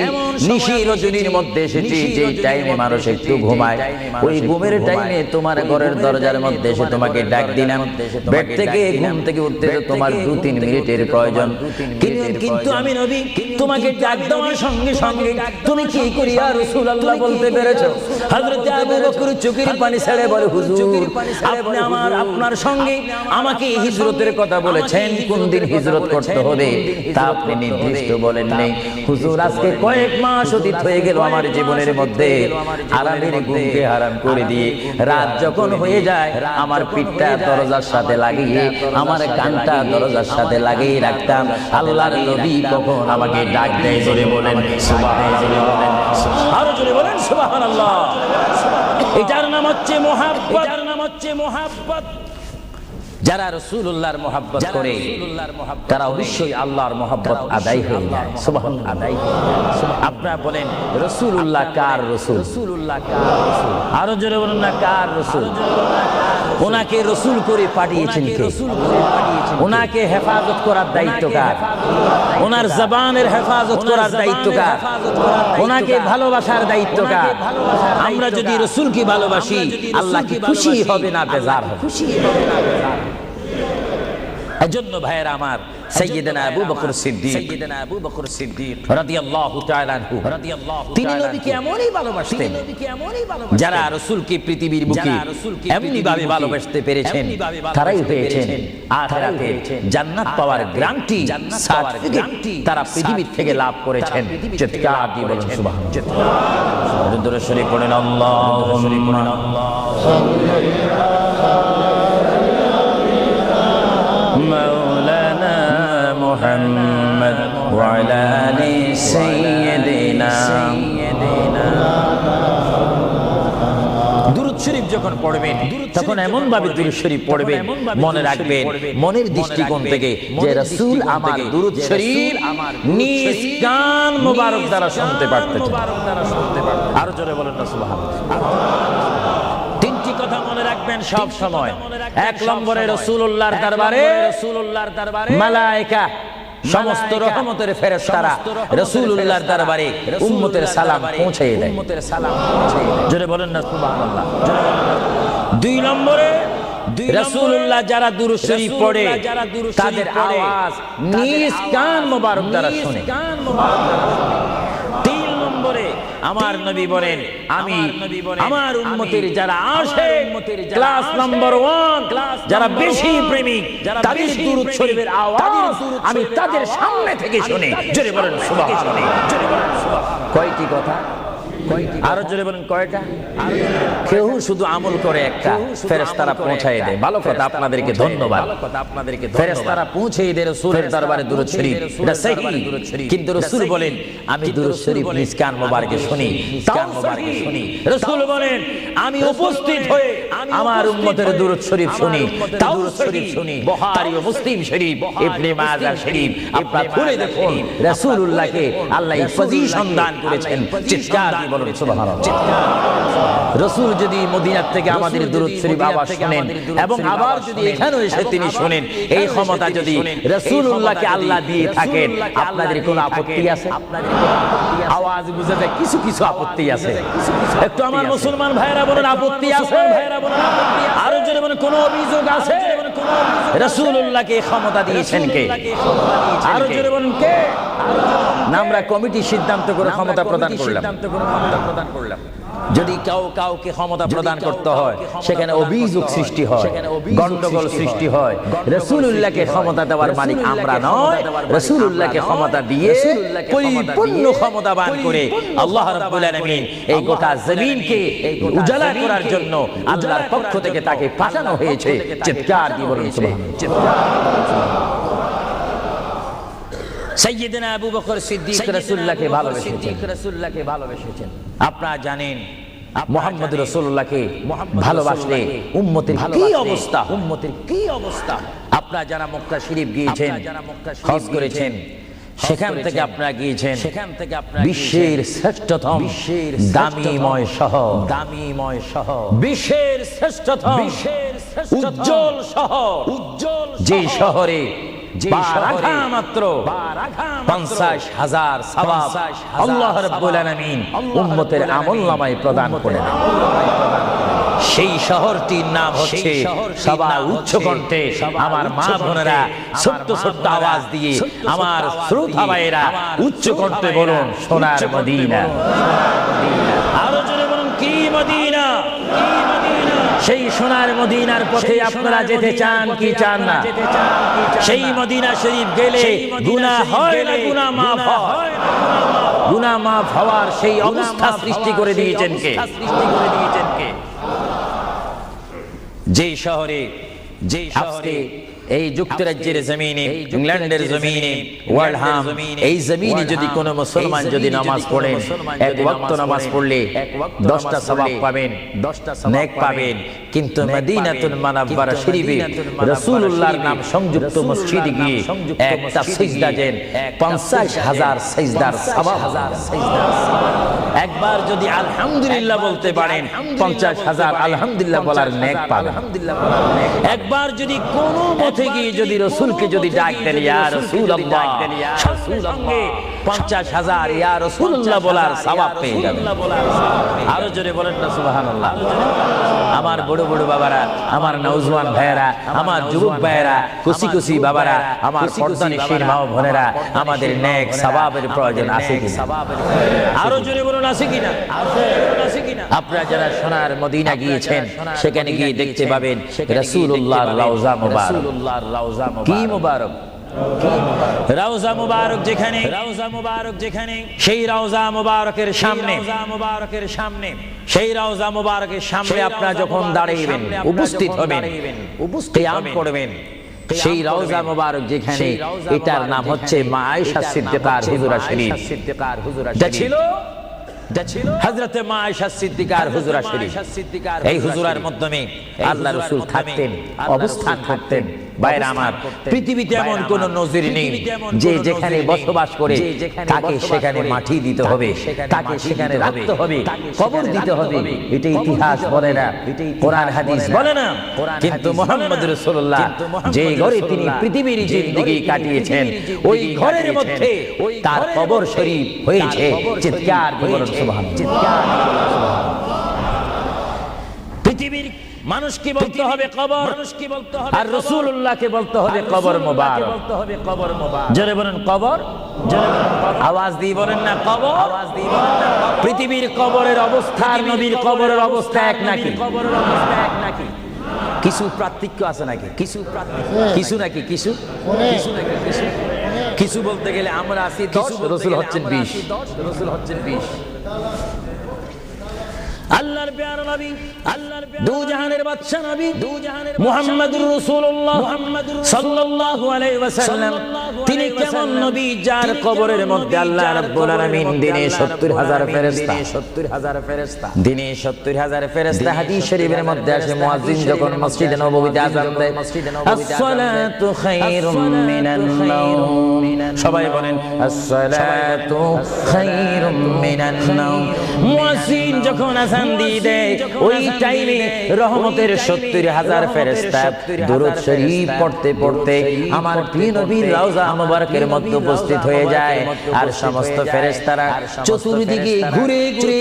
নিশি রজনীর মধ্যে এসেছি, যেই টাইমে মানুষ একটু ঘুমায়, ওই ঘুমের টাইমে তোমার ঘরের দরজার মধ্যে এসে তোমাকে ডাক দিলাম। বেড থেকে ঘুম থেকে উঠতে তো তোমার 2-3 মিনিটের প্রয়োজন, কিন্তু আমি নবী তোমাকে ডাক দেওয়ার সঙ্গে সঙ্গে তুমি কি করি ইয়া রাসূলুল্লাহ বলতে পেরেছো? হযরত আবু বকর চোখের পানি ছেড়ে বলে, হুজুর আপনি আপনার সঙ্গে আমাকে হিজরতের কথা বলেছেন, কোন দিন হিজরত করতে হবে তা আপনি নির্দিষ্ট বলেন নাই। হুজুর আজকে কয়েক মাস অতীত হয়ে গেল আমার জীবনের মধ্যে, আরামের ঘুমকে হারাম করে দিয়ে রাত যখন হয়ে যায় আমার পিঠটা দরজার সাথে লাগিয়ে, আমার কানটা দরজার সাথে লাগিয়ে রাখতাম। আল্লাহর নবী কখন আমাকে ডাক দেয়, জোরে বলেন সুবহানাল্লাহ, আরো জোরে বলেন সুবহানাল্লাহ। এটার নাম হচ্ছে মুহাব্বত, এটার নাম হচ্ছে মুহাব্বত। যারা রাসূলুল্লাহর মুহাব্বত করে তারা অবশ্যই আল্লাহর মুহাব্বত আদায় হয়ে যায়। সুবহানাল্লাহ, আদায় হয়ে যায়। আপনারা বলেন রাসূলুল্লাহ কার রাসূল? রাসূলুল্লাহ কার রাসূল? আরো জোরে বলুন না, কার রাসূল? ওনাকে রাসূল করে পাঠিয়েছেন কে? ওনাকে হেফাজত করার দায়িত্ব কার? ওনার জবানের হেফাজত করার দায়িত্ব কার? ওনাকে ভালোবাসার দায়িত্ব কার? আমরা যদি রাসূলকে ভালোবাসি, আল্লাহ কি খুশি হবে না বেজার হবে? খুশি হবে না বেজার। এজন্য ভাইয়েরা আমার, সাইয়্যিদনা আবু বকর সিদ্দিক রাদিয়াল্লাহু তাআলা আনহু তিনি নবীকে এমনই ভালোবাসতেন, যারা রাসূলকে পৃথিবীর বুকে এমনি ভাবে ভালোবাসতে পেরেছেন তারাই হয়েছেন আখিরাতে জান্নাত পাওয়ার গ্যারান্টি, সার্টিফিকেট তারা পৃথিবীর থেকে লাভ করেছেন। চিৎকার দিয়ে বলুন সুবহানাল্লাহ। দরুদ শরীফ পড়েন, আল্লাহুম্মা مولانا محمد وعلى آل سيدنا। দুরূদ শরীফ যখন পড়বেন তখন এমন ভাবে দুরূদ শরীফ পড়বেন, মনে রাখবেন মনের দৃষ্টিকোণ থেকে যে রাসূল আমার দুরূদ শরীফ নিজ কান মোবারক দ্বারা শুনতে পারতেছেন। আরো জোরে বলেন না সুবহানাল্লাহ। তিনটি কথা মনে রাখবেন সব সময়। এক নম্বরে রাসূলুল্লাহর দরবারে মালায়েকা সমস্ত রহমতের ফেরেশতারা রাসূলুল্লাহর দরবারে উম্মতের সালাম পৌঁছিয়ে দেয়। জোরে বলেন না সুবহানাল্লাহ। দুই নম্বরে রাসূলুল্লাহ যারা দুরূদ শরীফ পড়ে তাদের আওয়াজ নিজ কান মোবারক দ্বারা শুনে। তিন নম্বরে আমার নবী বলেন, আমি আমার উম্মতের যারা আসে ক্লাস নাম্বার 1 যারা বেশি প্রেমিক তাদের দুরূদ শরীফের আওয়াজ আমি তাদের সামনে থেকে শুনি। জোরে বলেন সুবহানাল্লাহ। কয়টি কথা? আরো জোরে বলেন কয়টা? কেউ শুধু আমল করে একটা, ফেরেশতারা পৌঁছায় দেয়। ভালো কথা, আপনাদেরকে ধন্যবাদ। ফেরেশতারা পৌঁছিয়ে দেয় রাসূলের দরবারে দুরূদ শরীফ, এটা সহিহ। কিন্তু রাসূল বলেন আমি দুরূদ শরীফ নিজ কান মোবারকে শুনি, কান মোবারকে শুনি। রাসূল বলেন আমি উপস্থিত হয়ে আমার উম্মতের দুরূদ শরীফ শুনি, দুরূদ শরীফ শুনি। বুখারী ও মুসলিম শরীফ, ইবনে মাজাহ শরীফ আপনারা খুলে দেখুন রাসূলুল্লাহকে আল্লাহ পজিশন দান করেছেন। চিৎকার দিয়ে বলুন সুবহানাল্লাহ। রাসূল যদি মদিনা থেকে আমাদের দুরূদ শরীফ আওয়াজ শুনেন এবং আবার যদি এখানে এসে তিনি শুনেন, এই ক্ষমতা যদি রাসূলুল্লাহকে আল্লাহ দিয়ে থাকেন, আপনাদের কোনো আপত্তি আছে? আওয়াজ বুঝে যায় কিছু কিছু আপত্তি আছে। একটু আমার মুসলমান ভাইরা বলেন আপত্তি আছে? আরো জোরে বলেন কোনো অভিযোগ আছে? রাসূলুল্লাহকে ক্ষমতা দিয়েছেন কে? আরো জোরে বলেন কে? না আমরা কমিটি সিদ্ধান্ত করে ক্ষমতা প্রদান করলাম। যদি কাউকে ক্ষমতা প্রদান করতে হয় সেখানে অভিযোগ সৃষ্টি হয়, গন্ডগোল সৃষ্টি হয়। রাসূলুল্লাহকে ক্ষমতা দেওয়ার মালিক আমরা নয়, রাসূলুল্লাহকে ক্ষমতা দিয়ে পরিপূর্ণ ক্ষমতাবান করে আল্লাহ রাব্বুল আলামিন এই গোটা জমিনকে উজালা করার জন্য আল্লাহর পক্ষ থেকে তাকে পাঠানো হয়েছে। চিৎকার দিয়ে বলুন সুবহানাল্লাহ। সাইয়্যিদনা আবু বকর সিদ্দিক রাসূলুল্লাহকে ভালোবেসেছেন। আপনারা জানেন মুহাম্মদ রাসূলুল্লাহকে ভালোবাসলে উম্মতের কি অবস্থা, উম্মতের কি অবস্থা। আপনারা যারা মক্কা শরীফ গিয়েছেন, হজ করেছেন, সেখান থেকে আপনারা গিয়েছেন বিশ্বের শ্রেষ্ঠতম, বিশ্বের দামিময় শহর, দামিময় শহর, বিশ্বের শ্রেষ্ঠতম, বিশ্বের উজ্জ্বল শহর, উজ্জ্বল যে শহরে মাত্র 50,000 সওয়াব আল্লাহ রাব্বুল আলামিন উম্মতের আমলনামায় প্রদান করেন। সেই শহরটির নাম হচ্ছে, সবাই উচ্চ কণ্ঠে আমার মা বোনেরা ছোট্ট ছোট্ট আওয়াজ দিয়ে, আমার শ্রোতা ভাইয়েরা উচ্চ কণ্ঠে বলুন, সোনার মদিনা। আরো জোরে বলুন, কি মদিনা, কি মদিনা। সেই সোনার মদিনার পথে আপনারা যেতে চান কি চান না? সেই মদিনা শরীফ গেলে গুনাহ হয় না, গুনাহ মাফ হয়। গুনাহ মাফ হওয়ার সেই অবস্থা সৃষ্টি করে দিয়েছেন কে? যে শহরে, যে শহরে এই যুক্তরাজ্যের জমিনে, ইংল্যান্ডের জমিনে, ওয়ার্ল্ডহাম এই জমিনে যদি কোনো মুসলমান যদি নামাজ পড়েন, এক ওয়াক্ত নামাজ পড়লে 10টা সওয়াব পাবেন, 10টা নেক পাবেন। কিন্তু মদিনাতুল মুনাওয়ারা শরীফে রাসূলুল্লাহর নাম সংযুক্ত মসজিদে গিয়ে একটা সিজদা দেন, 50,000 সিজদার সওয়াব। একবার যদি আলহামদুলিল্লাহ বলতে পারেন, 50,000 আলহামদুলিল্লাহ বলার নেক পাবেন। একবার যদি কোনো থেকে যদি রাসূলকে যদি ডাক দেন, ইয়া রাসূলুল্লাহ, সঙ্গে 50,000 ইয়া রাসূলুল্লাহ বলার সওয়াব পেয়ে যাবেন। আরো জোরে বলেন না সুবহানাল্লাহ। আমার বড় বড় বাবারা, আমার নওজওয়ান ভাইয়েরা, আমার যুবক ভাইয়েরা, কুচি কুচি বাবারা, আমার পর্দানিশীন মা ও বোনেরা, আমাদের নেক সওয়াবের প্রয়োজন আছে কি? আরো জোরে বলুন, আছে কিনা? আছে কিনা? আপনারা যারা সোনার মদিনা গিয়েছেন, সেখানে গিয়ে দেখতে পাবেন রাসূলুল্লাহর রওজা মুবারক। কি মুবারক, রওজা মুবারক যেখানে, রওজা মুবারক যেখানে, সেই রওজা মুবারকের সামনে, সেই রওজা মুবারকের সামনে আপনারা যখন দাঁড়াইবেন, উপস্থিত হবেন, কিয়াম করবেন, সেই রওজা মুবারক যেখানে, এটার নাম হচ্ছে মা আয়েশা সিদ্দিকার হুজুরা শরীফ। যা ছিল হযরতে মা আয়েশা সিদ্দিকার হুজুরা শরীফ। এই হুজুরার মাধ্যমে আল্লাহ রাসূল থাকতেন, অবস্থান করতেন। ভাইরা আমার, পৃথিবীতে এমন কোন নজির নেই যে যেখানে বসবাস করে তাকে সেখানে মাটি দিতে হবে, তাকে সেখানে রাখতে হবে, কবর দিতে হবে। এটা ইতিহাস বলে না, কোরআন হাদিস বলে না। কিন্তু মুহাম্মদ রাসূলুল্লাহ যে ঘরে তিনি পৃথিবীর জিন্দেগি কাটিয়েছেন, ওই ঘরের মধ্যে তার কবর শরীফ হয়েছে। চিৎকার করে সুবহানাল্লাহ। পৃথিবীর মানুষ কি বলতে হবে? কবর। আর রাসূলুল্লাহকে বলতে হবে কবর মুবারক। জোরে বলেন কবর, জোরে বলেন কবর। আওয়াজ দিয়ে বলেন না কবর, আওয়াজ দিয়ে বলেন না কবর। পৃথিবীর কবরের অবস্থা আর নবীর কবরের অবস্থা এক নাকি? কবরের অবস্থা এক নাকি? কিছু পার্থক্য আছে নাকি? কিছু কিছু নাকি? কিছু কিছু নাকি? কিছু কিছু বলতে গেলে আমরা আছি 10, রাসূল হচ্ছেন 20, রাসূল হচ্ছেন 20। আল্লাহর প্যারা নবী, আল্লাহর দু জাহানের বাদশা নবী মুহাম্মদুর রাসূলুল্লাহ সাল্লাল্লাহু আলাইহি ওয়াসাল্লাম, তিনি কেমন নবী যার কবরের মধ্যে আল্লাহ রাব্বুল আলামিন দিনে 70,000 ফেরেশতা, 70,000 ফেরেশতা, দিনে 70,000 ফেরেশতা। হাদিস শরীফের মধ্যে আসে মুয়াজ্জিন যখন মসজিদে নববীতে আযান দেয়, আসসালাতু খায়রুম মিনান নাওম, সবাই বলেন আসসালাতু খায়রুম মিনান নাওম। মুয়াজ্জিন যখন আযান দিয়ে দেয়, ওই টাইমে রহমতের 70,000 ফেরেশতা দুরূদ শরীফ পড়তে পড়তে আমার প্রিয় নবীর রওজা মুবারকের মধ্যে উপস্থিত হয়ে যায়। আর সমস্ত ফেরেশতারা চতুর্দিকে ঘুরে ঘুরে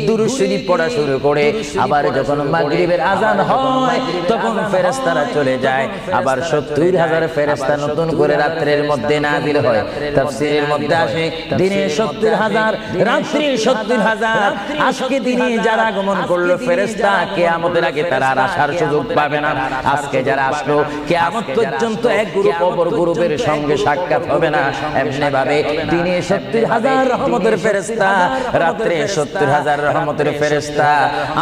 দুরূদ শরীফ পড়া শুরু করে। আবার যখন মাগরিবের আযান হয়, তখন ফেরেশতারা চলে যায়। আবার 70,000 ফেরেশতা নতুন করে রাতের মধ্যে নাযিল হয়। তাফসীরের মধ্যে আসে দিনে 70,000, রাতে 70,000। আজকে দিনে যারা আগমন করলো ফেরেশতা, কিয়ামতের আগে তারা আর আসার সুযোগ পাবে না। আজকে যারা আসলো, কিয়ামত পর্যন্ত এক গ্রুপ অপর গ্রুপের সঙ্গে সাক্ষাৎ হবে না। এমনি ভাবে দিনে 70,000 রহমতের ফেরেশতা, রাতে 70,000 রহমতের ফেরেশতা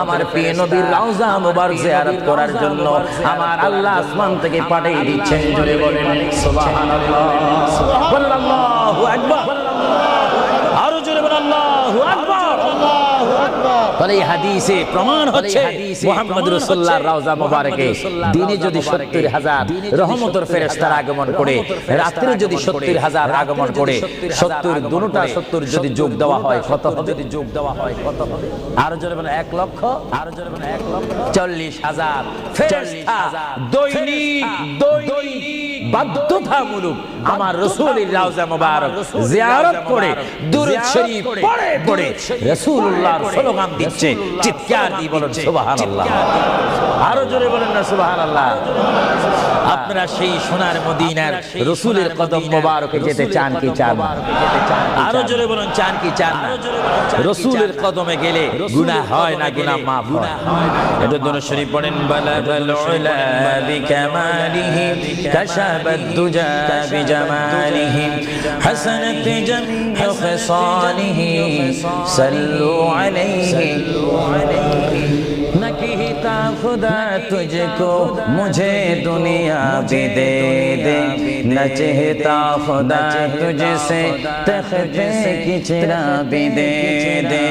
আমার প্রিয় নবীর রওজা মুবারক জিয়ারত করার জন্য আমার আল্লাহ আসমান থেকে পাঠিয়ে দিচ্ছেন। জোরে বলেন সুবহানাল্লাহ, সুবহানাল্লাহু আকবার। আরো জোরে বলেন আল্লাহু আকবার, আল্লাহু আকবার। তাহলে এই হাদিসে প্রমাণ হচ্ছে মুহাম্মদ রাসূলুল্লাহর রওজা মোবারকে দিনে যদি 70,000 রহমতের ফেরেশতার আগমন করে, রাতে যদি 70,000 আগমন করে, 70 দুটোটা 70 যদি যোগ দেওয়া হয় কত হবে? আরো জোরে বলেন 1 লক্ষ, আরো জোরে বলেন 1 লক্ষ 40,000 ফেরেশতা দৈনিক বাধ্যতামূলক আমার রাসূলের রওজা মোবারক জিয়ারত করে দুরূদ শরীফ পড়ে রাসূলুল্লাহর স্লোগান দিচ্ছে। চিৎকার দিয়ে বলেন সুবহানাল্লাহ, আরো জোরে বলেন না সুবহানাল্লাহ। আপনারা সেই সোনার মদিনার রাসূলের কদম মোবারকে যেতে চান কি চান না? আরো জোরে বলেন চান কি চান না? রাসূলের কদমে গেলে গুনাহ হয় না, গুনাহ maaf হয়। এটা দুরূদ শরীফ পড়েন। বালাগাল উলা বিকামালিহি কাশাবাদ দুজা বিজামালিহি হাসানাত জামিউ খিসালিহি সাল্লু আলাইহি नकीता खुदा तुझको मुझे दुनिया भी दे दे, न चाहता खुदा तुझसे तख्ते की चिरा भी दे दे।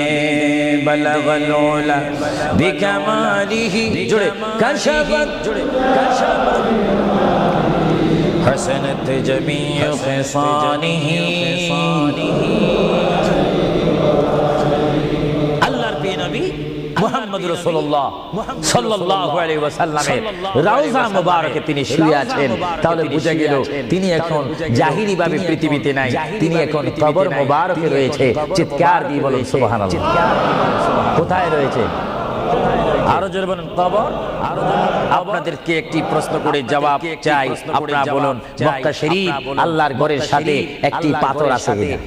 बलगल उला बिकमालिही जुड़े कशफत हसनत जमीउ खिसालिही। अल्लाहर प्रिय नबी মুহাম্মদ রাসূলুল্লাহ সাল্লাল্লাহু আলাইহি ওয়াসাল্লামের রওজা মোবারকে তিনি শুয়ে আছেন। তাহলে বুঝা গেল তিনি এখন জাহিরি ভাবে পৃথিবীতে নাই, তিনি এখন কবর মোবারকে রয়েছে। চিৎকার দিয়ে বলেন সুবহানাল্লাহ। কোথায় রয়েছে? আরো জোরে বলেন কবর। আপনাদেরকে একটি প্রশ্ন করে জবাব চাই, আপনারা বলুন মক্কা শরীফ আল্লাহর ঘরের সাথে একটি পাথর আছে কিনা?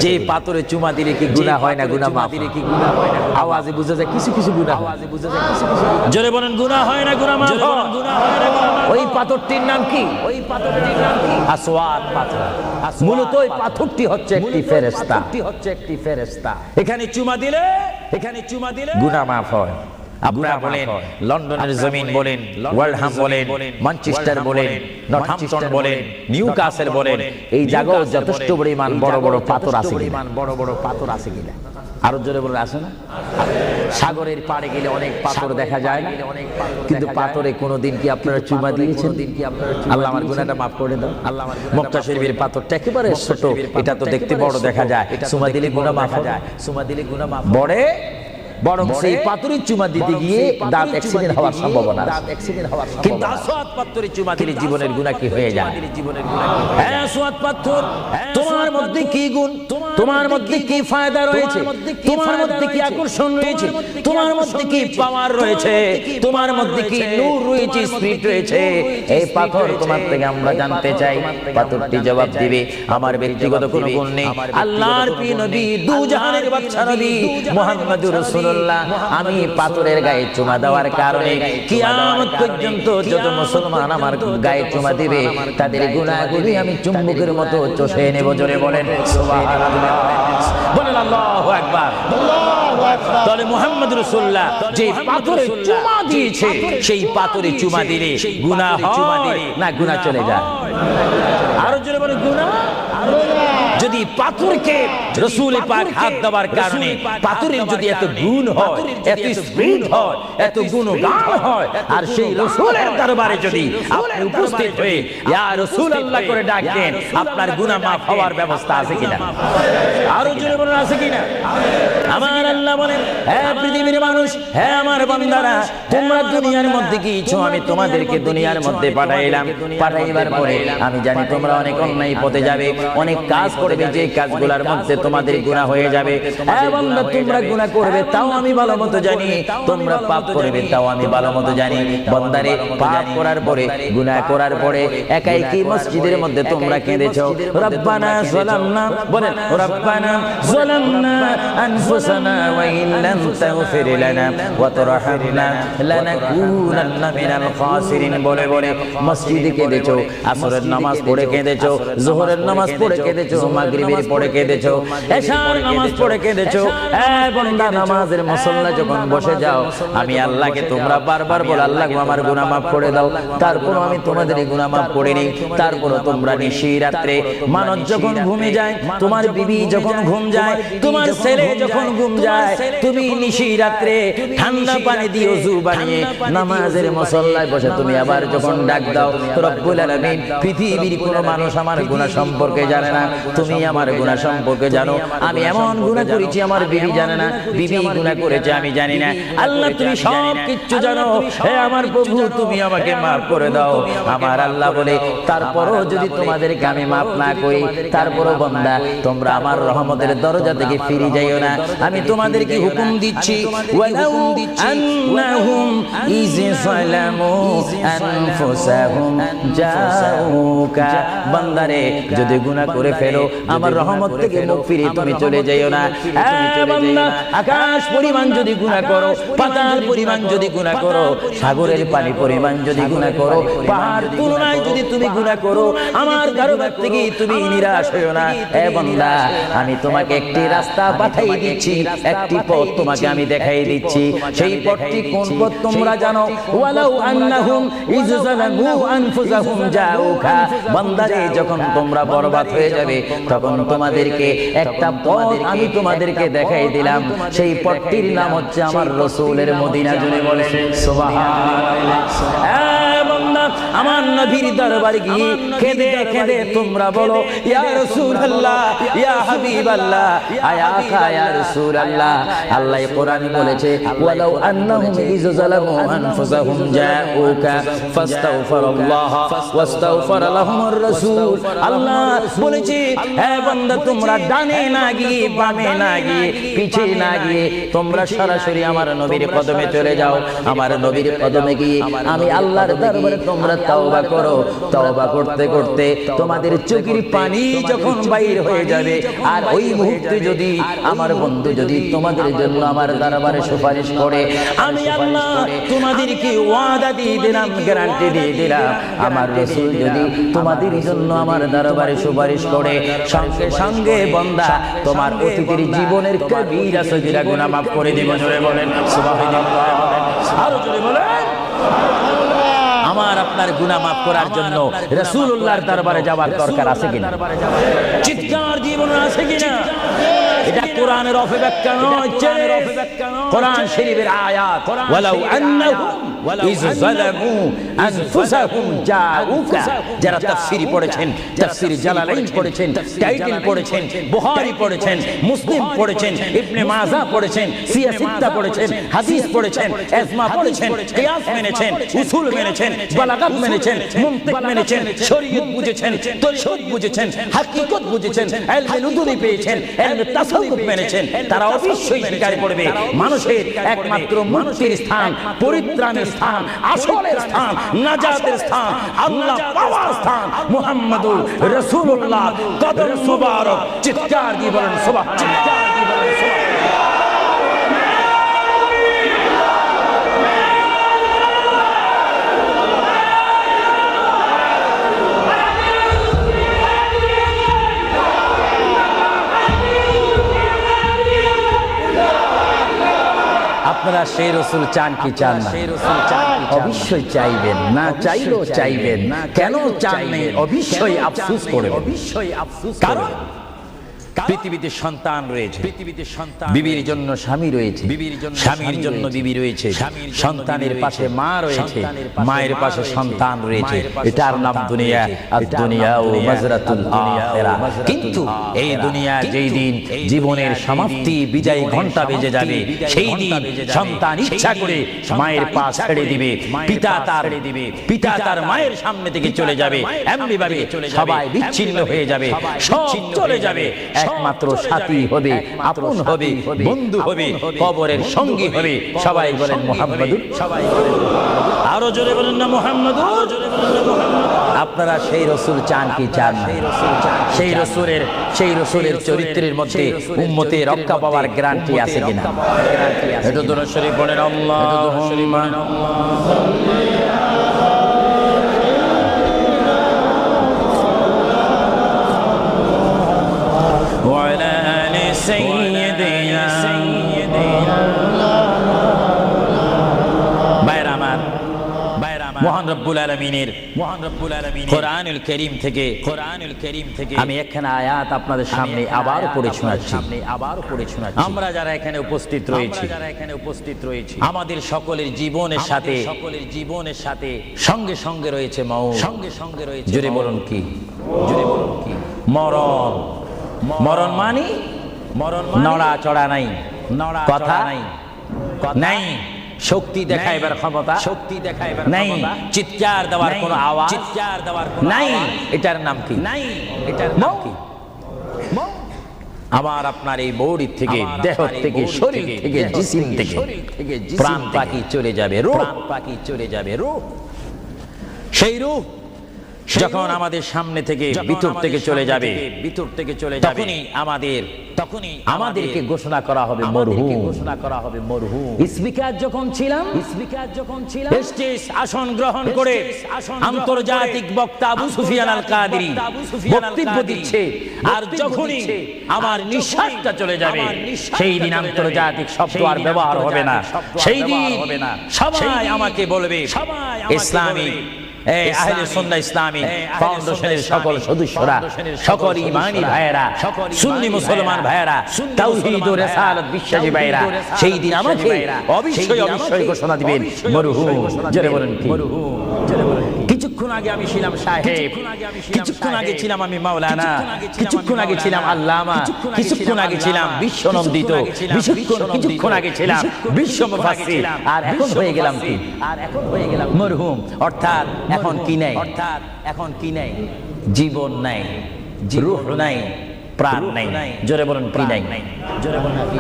যে পাথরে চুমা দিলে কি গুনাহ হয় না? গুনাহ maaf দিলে কি গুনাহ হয় না? আওয়াজে বোঝা যায় কিছু কিছু গুনাহ, আওয়াজে বোঝা যায় কিছু কিছু। জোরে বলেন গুনাহ হয় না? গুনাহ maaf হয়। গুনাহ হয় না? গুনাহ maaf। ওই পাথরটির নাম কি? ওই পাথরটির নাম কি? আসওয়াদ পাথর। মূলত ওই পাথরটি হচ্ছে একটি ফেরেশতা। এখানে চুমা দিলে গুনাহ maaf হয়। আপনারা বলেন লন্ডনের জমিন বলেন, ওয়ালহাম বলেন, ম্যানচেস্টার বলেন, নর্থহ্যাম্পটন বলেন, নিউক্যাসল বলেন, এই জায়গায় যথেষ্ট পরিমাণ বড় বড় পাথর আছে কিনা? আরো জোরে বলে আসে না? সাগরের পাড়ে গেলে অনেক পাথর দেখা যায় না? কিন্তু পাথরে কোনোদিন কি আপনারা চুমা দিয়েছেন? আল্লাহ আমার গুনাহটা maaf করে দাও। মক্কা শরীফের পাথরটা একেবারে ছোট, এটা তো দেখতে বড় দেখা যায়, চুমা দিলে গুনাহ maaf হয়। বড়ে বরং সেই পাথরের চুমা দিতে গিয়ে দাঁত অ্যাক্সিডেন্ট হওয়ার সম্ভাবনা আছে। কিন্তু আসওয়াদ পাথরের চুমা দিলে জীবনের গুনাহ কি হয়ে যায়? হ্যাঁ, আসওয়াদ পাথর, তোমার মধ্যে কি গুণ, তোমার মধ্যে কি ফায়দা রয়েছে, তোমার মধ্যে কি আকর্ষণ রয়েছে, তোমার মধ্যে কি পাওয়ার রয়েছে, তোমার মধ্যে কি নূর রয়েছে, স্পিরিট রয়েছে, এই পাথর তোমার থেকে আমরা জানতে চাই। পাথরটি জবাব দিবে আমার ব্যক্তিগত কোনো গুণ নেই। আল্লাহর প্রিয় নবী, দু জাহানের বাদশা নবী মুহাম্মদুর রাসূলুল্লাহ, আমি পাথরের গায়ে চুমা দেওয়ার কারণে কিয়ামত পর্যন্ত যত মুসলমান আমার গায়ে চুমা দিবে তাদের গুনাহগুলি আমি চুম্বকের মতো চষে নেব। জোরে বলেন সুবহানাল্লাহ, বলেন আল্লাহু আকবার, আল্লাহু আকবার। তাহলে মুহাম্মদ রাসূলুল্লাহ যে পাথরে চুমা দিয়েছে, সেই পাথরে চুমা দিলে গুনাহ হয় না গুনাহ চলে যায়? আরো জোরে বলেন গুনাহ। যদি পাথরকে রাসূল পাক হাত দেওয়ার কারণে পাথরের যদি এত গুণ হয়, এত স্পিরিট হয়, এত গুণগান হয়, আর সেই রাসূলের দরবারে যদি আপনি উপস্থিত হয়ে ইয়া রাসূলুল্লাহ করে ডাকেন, আপনার গুনাহ maaf হওয়ার ব্যবস্থা আছে কিনা? আরো জোরে বলেন আছে কিনা? আমার আল্লাহ বলেন, হে পৃথিবীর মানুষ, হে আমার বান্দারা, তোমরা দুনিয়ার মধ্যে কিছু আমি তোমাদেরকে দুনিয়ার মধ্যে পাঠাইবার পরে আমি জানি তোমরা অনেক অন্যায় পথে যাবে, অনেক কাজ করবে, যে কাজগুলোর মধ্যে তোমাদের গুনাহ হয়ে যাবে। হে বান্দা, তোমরা গুনাহ করবে তাও আমি ভালোমতো জানি, তোমরা পাপ করবে তাও আমি ভালোমতো জানি। বান্দারে, পাপ করার পরে, গুনাহ করার পরে একাই কি মসজিদের মধ্যে তোমরা কেঁদেছো, রব্বানা যালামনা, বলেন রব্বানা যালামনা আনফুসানা ওয়া ইন লাম তাগফির লানা ওয়া তারহামনা লানাকুনান্না মিনাল খাসিরিন বলে বলে মসজিদে কেঁদেছো, আসরের নামাজ পড়ে কেঁদেছো, যোহরের নামাজ পড়ে কেঁদেছো, মাগরিবের পড়ে কেঁদেছো, এশার নামাজ পড়ে কেঁদেছো। এ বান্দা, নামাজের মুসল্লা যখন বসে যাও, আমি আল্লাহকে তোমরা বারবার বলো, আল্লাহ আমার গুনাহ maaf করে দাও। তারপর আমি তোমাদের গুনাহ maaf করে নেই। তারপর তোমরা নিশি রাত্রে, মানুষ যখন ঘুমে যায়, তোমার বিবি যখন ঘুম যায়, তোমার ছেলে যখন ঘুম যায়, যায় তুমি নিশি রাত্রে ঠান্ডা পানি দিয়ে ওযু বানিয়ে নামাজের মুসল্লায় বসে তুমি আবার যখন ডাক দাও রব্বুল আলামিন, পৃথিবীর কোনো মানুষ আমার গুনাহ সম্পর্কে জানে না, তুমি আমার গুনাহ সম্পর্কে জানো। আমি এমন গুনাহ করেছি আমার বিবি জানে না, বিবি গুনাহ করেছে আমি জানি না। আল্লাহ তুমি সব কিছু জানো, হে আমার প্রভু তুমি আমাকে maaf করে দাও। আমার আল্লাহ বলে তারপরও যদি তোমাদেরকে আমি maaf না করি, তারপরও বান্দা তোমরা আমার রহমতের দরজা থেকে ফিরে যাইও না। আমি তোমাদেরকে হুকুম দিচ্ছি, ওয়ালাউ আন্নাহুম ইয যালামু আনফুসাহুম জাউকা, বান্দারে যদি গুনাহ করে ফেলো আমার রহমত থেকে মুখ ফিরিয়ে তুমি চলে যাইও না। বান্দা আকাশ পরিমাণ যদি গুনাহ করো, পাতাল পরিমাণ যদি গুনাহ করো, সাগরের পানি পরিমাণ যদি গুনাহ করো, পাহাড় তুলনায় যদি তুমি গুনাহ করো, আমার দরবার থেকে তুমি নিরাশ হইও না। এ বান্দা আমি তোমাকে একটি রাস্তা পাঠিয়ে দিচ্ছি, একটি পথ তোমাকে আমি দেখাই দিচ্ছি। সেই পথটি কোন পথ তোমরা জানো? ওয়ালাউ আন্নাহুম ইয যালামু আনফুসাহুম জাউকা, বান্দারে যখন তোমরা বরবাদ হয়ে যাবে তখন তোমাদেরকে একটা পথ আমি তোমাদেরকে দেখাই দিলাম। সেই পথটির নাম হচ্ছে আমার রাসূলের মদিনা। জুড়ে বলে সুবহানাল্লাহ। আমার নবীর দরবারে গিয়ে কেঁদে কেঁদে তোমরা বলো ইয়া রাসূলুল্লাহ, ইয়া হাবিবাল্লাহ, আয়াকা ইয়া রাসূলুল্লাহ। আল্লাহ কোরআনে বলেছে ওয়ালাউ আন্নাহুম ইয যালামু আনফুসাহুম জাউকা ফাস্তাগফিরুল্লাহ ওয়াস্তাগফার লাহুমুর রাসূল। আল্লাহ বলেছে হে বান্দা তোমরা ডানে না গিয়ে বামে না গিয়ে পিছে না গিয়ে তোমরা সরাসরি আমার নবীর কদমে চলে যাও। আমার নবীর কদমে গিয়ে আমি আল্লাহর দরবারে তোমরা তওবা করো। তওবা করতে করতে তোমাদের চোখের পানি যখন বাইর হয়ে যাবে, আর ওই মুহূর্তে যদি আমার বন্ধু যদি তোমাদের জন্য আমার দরবারে সুপারিশ করে, আমি আল্লাহ তোমাদেরকে ওয়াদা দিয়ে দিলাম, গ্যারান্টি দিয়ে দিলাম, আমার রাসূল যদি তোমাদের জন্য আমার দরবারে সুপারিশ করে, সঙ্গে সঙ্গে বান্দা তোমার অতীতের জীবনের কবিরা সগীরা গুনাহ মাফ করে দেব। জোরে বলেন সুবহানাল্লাহ। আরো জোরে বলেন। আমার আপনার গুনাহ মাফ করার জন্য রাসূলুল্লাহর দরবারে যাওয়ার দরকার আছে কিনা? চিৎকার দিয়ে বলুন আছে কিনা? এটা কোরআনের অপব্যাখ্যা নয়, কোরআন শরীফের আয়াত। ওয়ালাউ আন্নাহুম ইয যালামু আনফুসাহুম জাউকা, যারা তাফসীর পড়েছেন, তাফসীর জালালাইন পড়েছেন, টাইটেল পড়েছেন, বুখারী পড়েছেন, মুসলিম পড়েছেন, ইবনে মাজাহ পড়েছেন, সিয়াসিত্তা পড়েছেন, হাদিস পড়েছেন, ইজমা পড়েছেন, কিয়াস মেনেছেন, উসুল মেনেছেন, বালাগাত মেনেছেন, মুনতিক মেনেছেন, শরীয়ত বুঝেছেন, তরিকত বুঝেছেন, হাকিকত বুঝেছেন, ইলমে নুদুরি পেয়েছেন, ইলমে তাসাউফ মেনেছেন, তারা অবশ্যই স্বীকার করবে মানুষের একমাত্র মুক্তির স্থান, পরিত্রাণের স্থান, আসলের স্থান, নাজাতের স্থান, আল্লাহ পাওয়ার স্থান মুহাম্মাদুর রাসূলুল্লাহ কদম মুবারক। চিৎকার দিয়ে বলেন সুবহানাল্লাহ। চিৎকার দিয়ে বলেন সুবহানাল্লাহ। আপনারা সেই রাসূল চান কি চান না? অবশ্যই চাইবেন, না চাইলেও চাইবেন। কেন চান নেই? অবশ্যই আফসোস করবেন। কারণ পৃথিবীতে সন্তান রয়েছে, বিবির জন্য স্বামী রয়েছে, স্বামীর জন্য বিবি রয়েছে, সন্তানের পাশে মা রয়েছে, মায়ের পাশে সন্তান রয়েছে। এটার নাম দুনিয়া। আর দুনিয়া ও মাজরাতুল আখিরাহ। কিন্তু এই দুনিয়া যেই দিন জীবনের সমাপ্তি বিজয় ঘন্টা বেজে যাবে, সেই দিন সন্তান ইচ্ছা করে মায়ের পা ছেড়ে দিবে, পিতা তার মায়ের সামনে থেকে চলে যাবে, এমনি ভাবে সবাই বিচ্ছিন্ন হয়ে যাবে, সব চলে যাবে। একমাত্র সাথী হবে, আপন হবে, বন্ধু হবে, কবরের সঙ্গী হবে। সবাই বলেন মুহাম্মাদুর। সবাই বলেন আরো জোরে বলেন না মুহাম্মাদুর। আপনারা সেই রাসূল চান কি চান না? সেই রাসূলের চরিত্রের মধ্যে উম্মতে রক্ষা পাওয়ার গ্যারান্টি আছে কিনা? এটা দরুদ শরীফ বলেন আল্লাহুম্মা মহান রব্বুল আলামিনের কোরআনুল কারীম থেকে আমি একখানা আয়াত আপনাদের সামনে আবার পড়ে শোনাচ্ছি। আমরা যারা এখানে উপস্থিত রয়েছি আমাদের সকলের জীবনের সাথে সঙ্গে সঙ্গে রয়েছে মৌত। জোরে বলুন কি? মরণ মানে নড়াচড়া নাই, কথা নাই, শক্তি দেখাইবার ক্ষমতা নাই, চিৎকার দেওয়ার কোনো আওয়াজ নাই। এটার নাম কি? আমার আপনার এই বডি থেকে, দেহ থেকে, শরীর থেকে, জিসিম থেকে প্রাণ পাখি চলে যাবে, রূহ। সেই রূহ যখন আমাদের সামনে থেকে ভিতর থেকে চলে যাবে, তখনই আমাদেরকে ঘোষণা করা হবে মরহুম। স্পিকার যখন ছিলাম প্রেস্টিজ আসন গ্রহণ করে আন্তর্জাতিক বক্তা আবু সুফিয়ান আল কাদেরী বক্তব্য দিচ্ছে, আর যখনই আমার নিঃশ্বাসটা চলে যাবে সেই দিন আন্তর্জাতিক শব্দ আর ব্যবহার হবে না। সেই দিন সবাই আমাকে বলবে ইসলামিক আহলে সুন্নাহ ইসলামী ফাউন্ডেশনের সকল সদস্যরা, সকল ঈমানী ভাইয়েরা, সুন্নি মুসলমান ভাইয়েরা, তাওহীদ ও রিসালাত বিশ্বাসী ভাইয়েরা সেই দিন আমাকে অবশ্যই ঘোষণা দিবেন মরহুম। জোরে বলেন কি? কিছুক্ষণ আগে আমি ছিলাম সাহেব, কিছুক্ষণ আগে ছিলাম আমি মাওলানা, কিছুক্ষণ আগে ছিলাম আল্লামা, কিছুক্ষণ আগে ছিলাম বিশ্বনন্দিত, কিছুক্ষণ আগে ছিলাম বিশ্ব মুফাসসির, আর এখন হয়ে গেলাম কি? মরহুম। অর্থাৎ এখন কি নাই? জীবন নাই, রূহ নাই, প্রাণ নাই। জোরে বলেন কি নাই?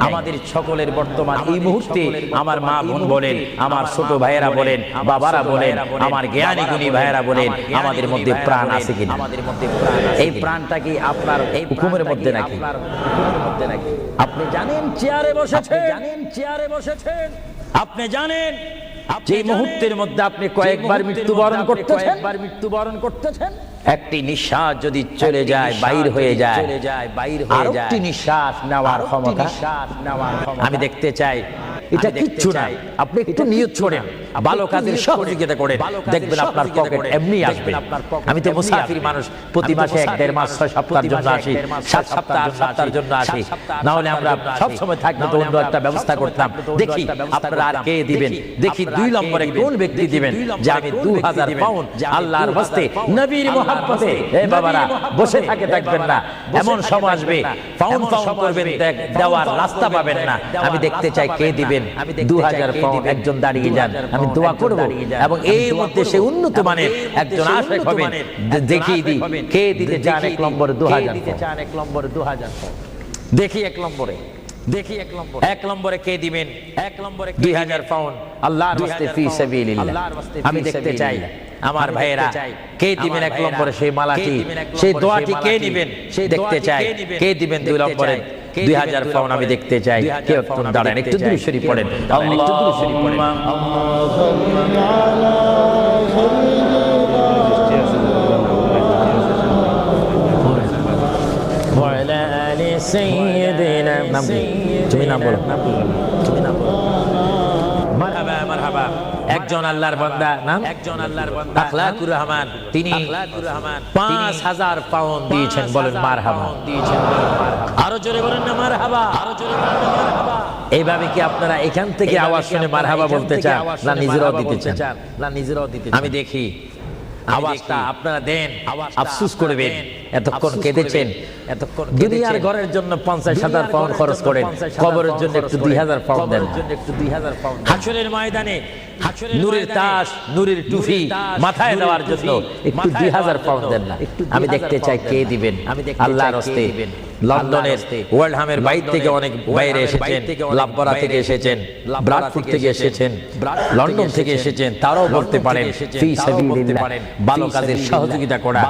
আমাদের সকলের বর্তমান এই মুহূর্তে আমার মা বোন বলেন, আমার ছোট ভাইয়েরা বলেন, বাবারা বলেন, আমার জ্ঞানী গুণী ভাইয়েরা বলেন, আমাদের মধ্যে প্রাণ আছে কিনা? এই প্রাণটা কি আপনার হুকুমের মধ্যে নাকি? আপনি জানেন চেয়ারে বসেছেন, আপনি জানেন যে মুহূর্তের মধ্যে আপনি কয়েকবার মৃত্যুবরণ করতেছেন। একটি নিঃশ্বাস যদি চলে যায়, বাইর হয়ে যায়, আরেকটি নিঃশ্বাস নেওয়ার ক্ষমতা আমি দেখতে চাই। এটা কিচ্ছু না, আপনি একটু নিয়ত করেন, ভালো কাজের সহযোগিতা করেন, দেখবেন আপনার পকেট এমনি আসবে। আমি তো মুসাফির মানুষ, প্রতি মাসে 1-1.5 মাস 6 সপ্তাহের জন্য আসি, 7 সপ্তাহ 8 সপ্তাহের জন্য আসি। না হলে আমরা সব সময় থাকবো তো অন্য একটা ব্যবস্থা করতাম। দেখি আপনারা আর কে দিবেন, দেখি 2 নম্বরে কোন ব্যক্তি দিবেন যে আমি 2000 পাউন্ড আল্লাহর ওয়াস্তে নবীর মহব্বতে। এই বাবারা বসে থাকবেন না, এমন সময় আসবে পাউন্ড করবেন, দেওয়ার রাস্তা পাবেন না। আমি দেখতে চাই কে দিবেন 2000 পাউন্ড। একজন দাঁড়িয়ে যান, আমি দোয়া করব, এবং এর মধ্যে সে উন্নত মানের একজন আশেক হবেন। দেখিয়ে দিই কে দিতে চান 1 নম্বরে 2000। দেখি 1 নম্বরে কে দিবেন? 2000 পাউন্ড আল্লাহর রাস্তে ফি সাবিলিল্লাহ। আমি দেখতে চাই আমার ভাইয়েরা কে দিবেন 1 নম্বরে সেই মালাটি, সেই দোয়াটি কে দিবেন দেখতে চাই। কে দিবেন 2 নম্বরে 2000 পাউন্ড? আমি দেখতে চাই। কে একটু দাঁড়ান, একটু দুরূদ শরীফ পড়েন। আল্লাহুম্মা ওয়া আলা আলি সাইয়্যিদিনা। তুমি নাম বলো। মারহাবা। একজন আল্লাহর বান্দা, নাম আখলাকুর রহমান, তিনি 5000 পাউন্ড দিয়েছেন। বলেন মারহাবা। আরো জোরে বলেন না মারহাবা। এইভাবে কি আপনারা এখান থেকে আওয়াজ শুনে মারহাবা বলতে চান, না নিজেরাও দিতে চান? আমি দেখি আওয়াজটা আপনারা দেন, আফসোস করবেন। এতক্ষণ কেঁদেছেন, দুনিয়ার ঘরের জন্য 50,000 পাউন্ড খরচ করেন, কবরের জন্য একটু 2000 পাউন্ড দেন। হাসরের ময়দানে নূরের তাজ, নূরের টুপি মাথায় দেওয়ার জন্য একটু 2000 পাউন্ড দেন না? আমি দেখতে চাই কে দিবেন আল্লাহর রাস্তে। লন্ডনের ওয়ার্ল্ডহামের বাইরে থেকে অনেক বাইরে এসেছেন, লাভবারা থেকে এসেছেন, ব্রাডফোর্ড থেকে এসেছেন, লন্ডন থেকে এসেছেন। তারাও বলতে পারেন ফি সাবিলিল্লাহ। ভালো কাজের সহযোগিতা করা,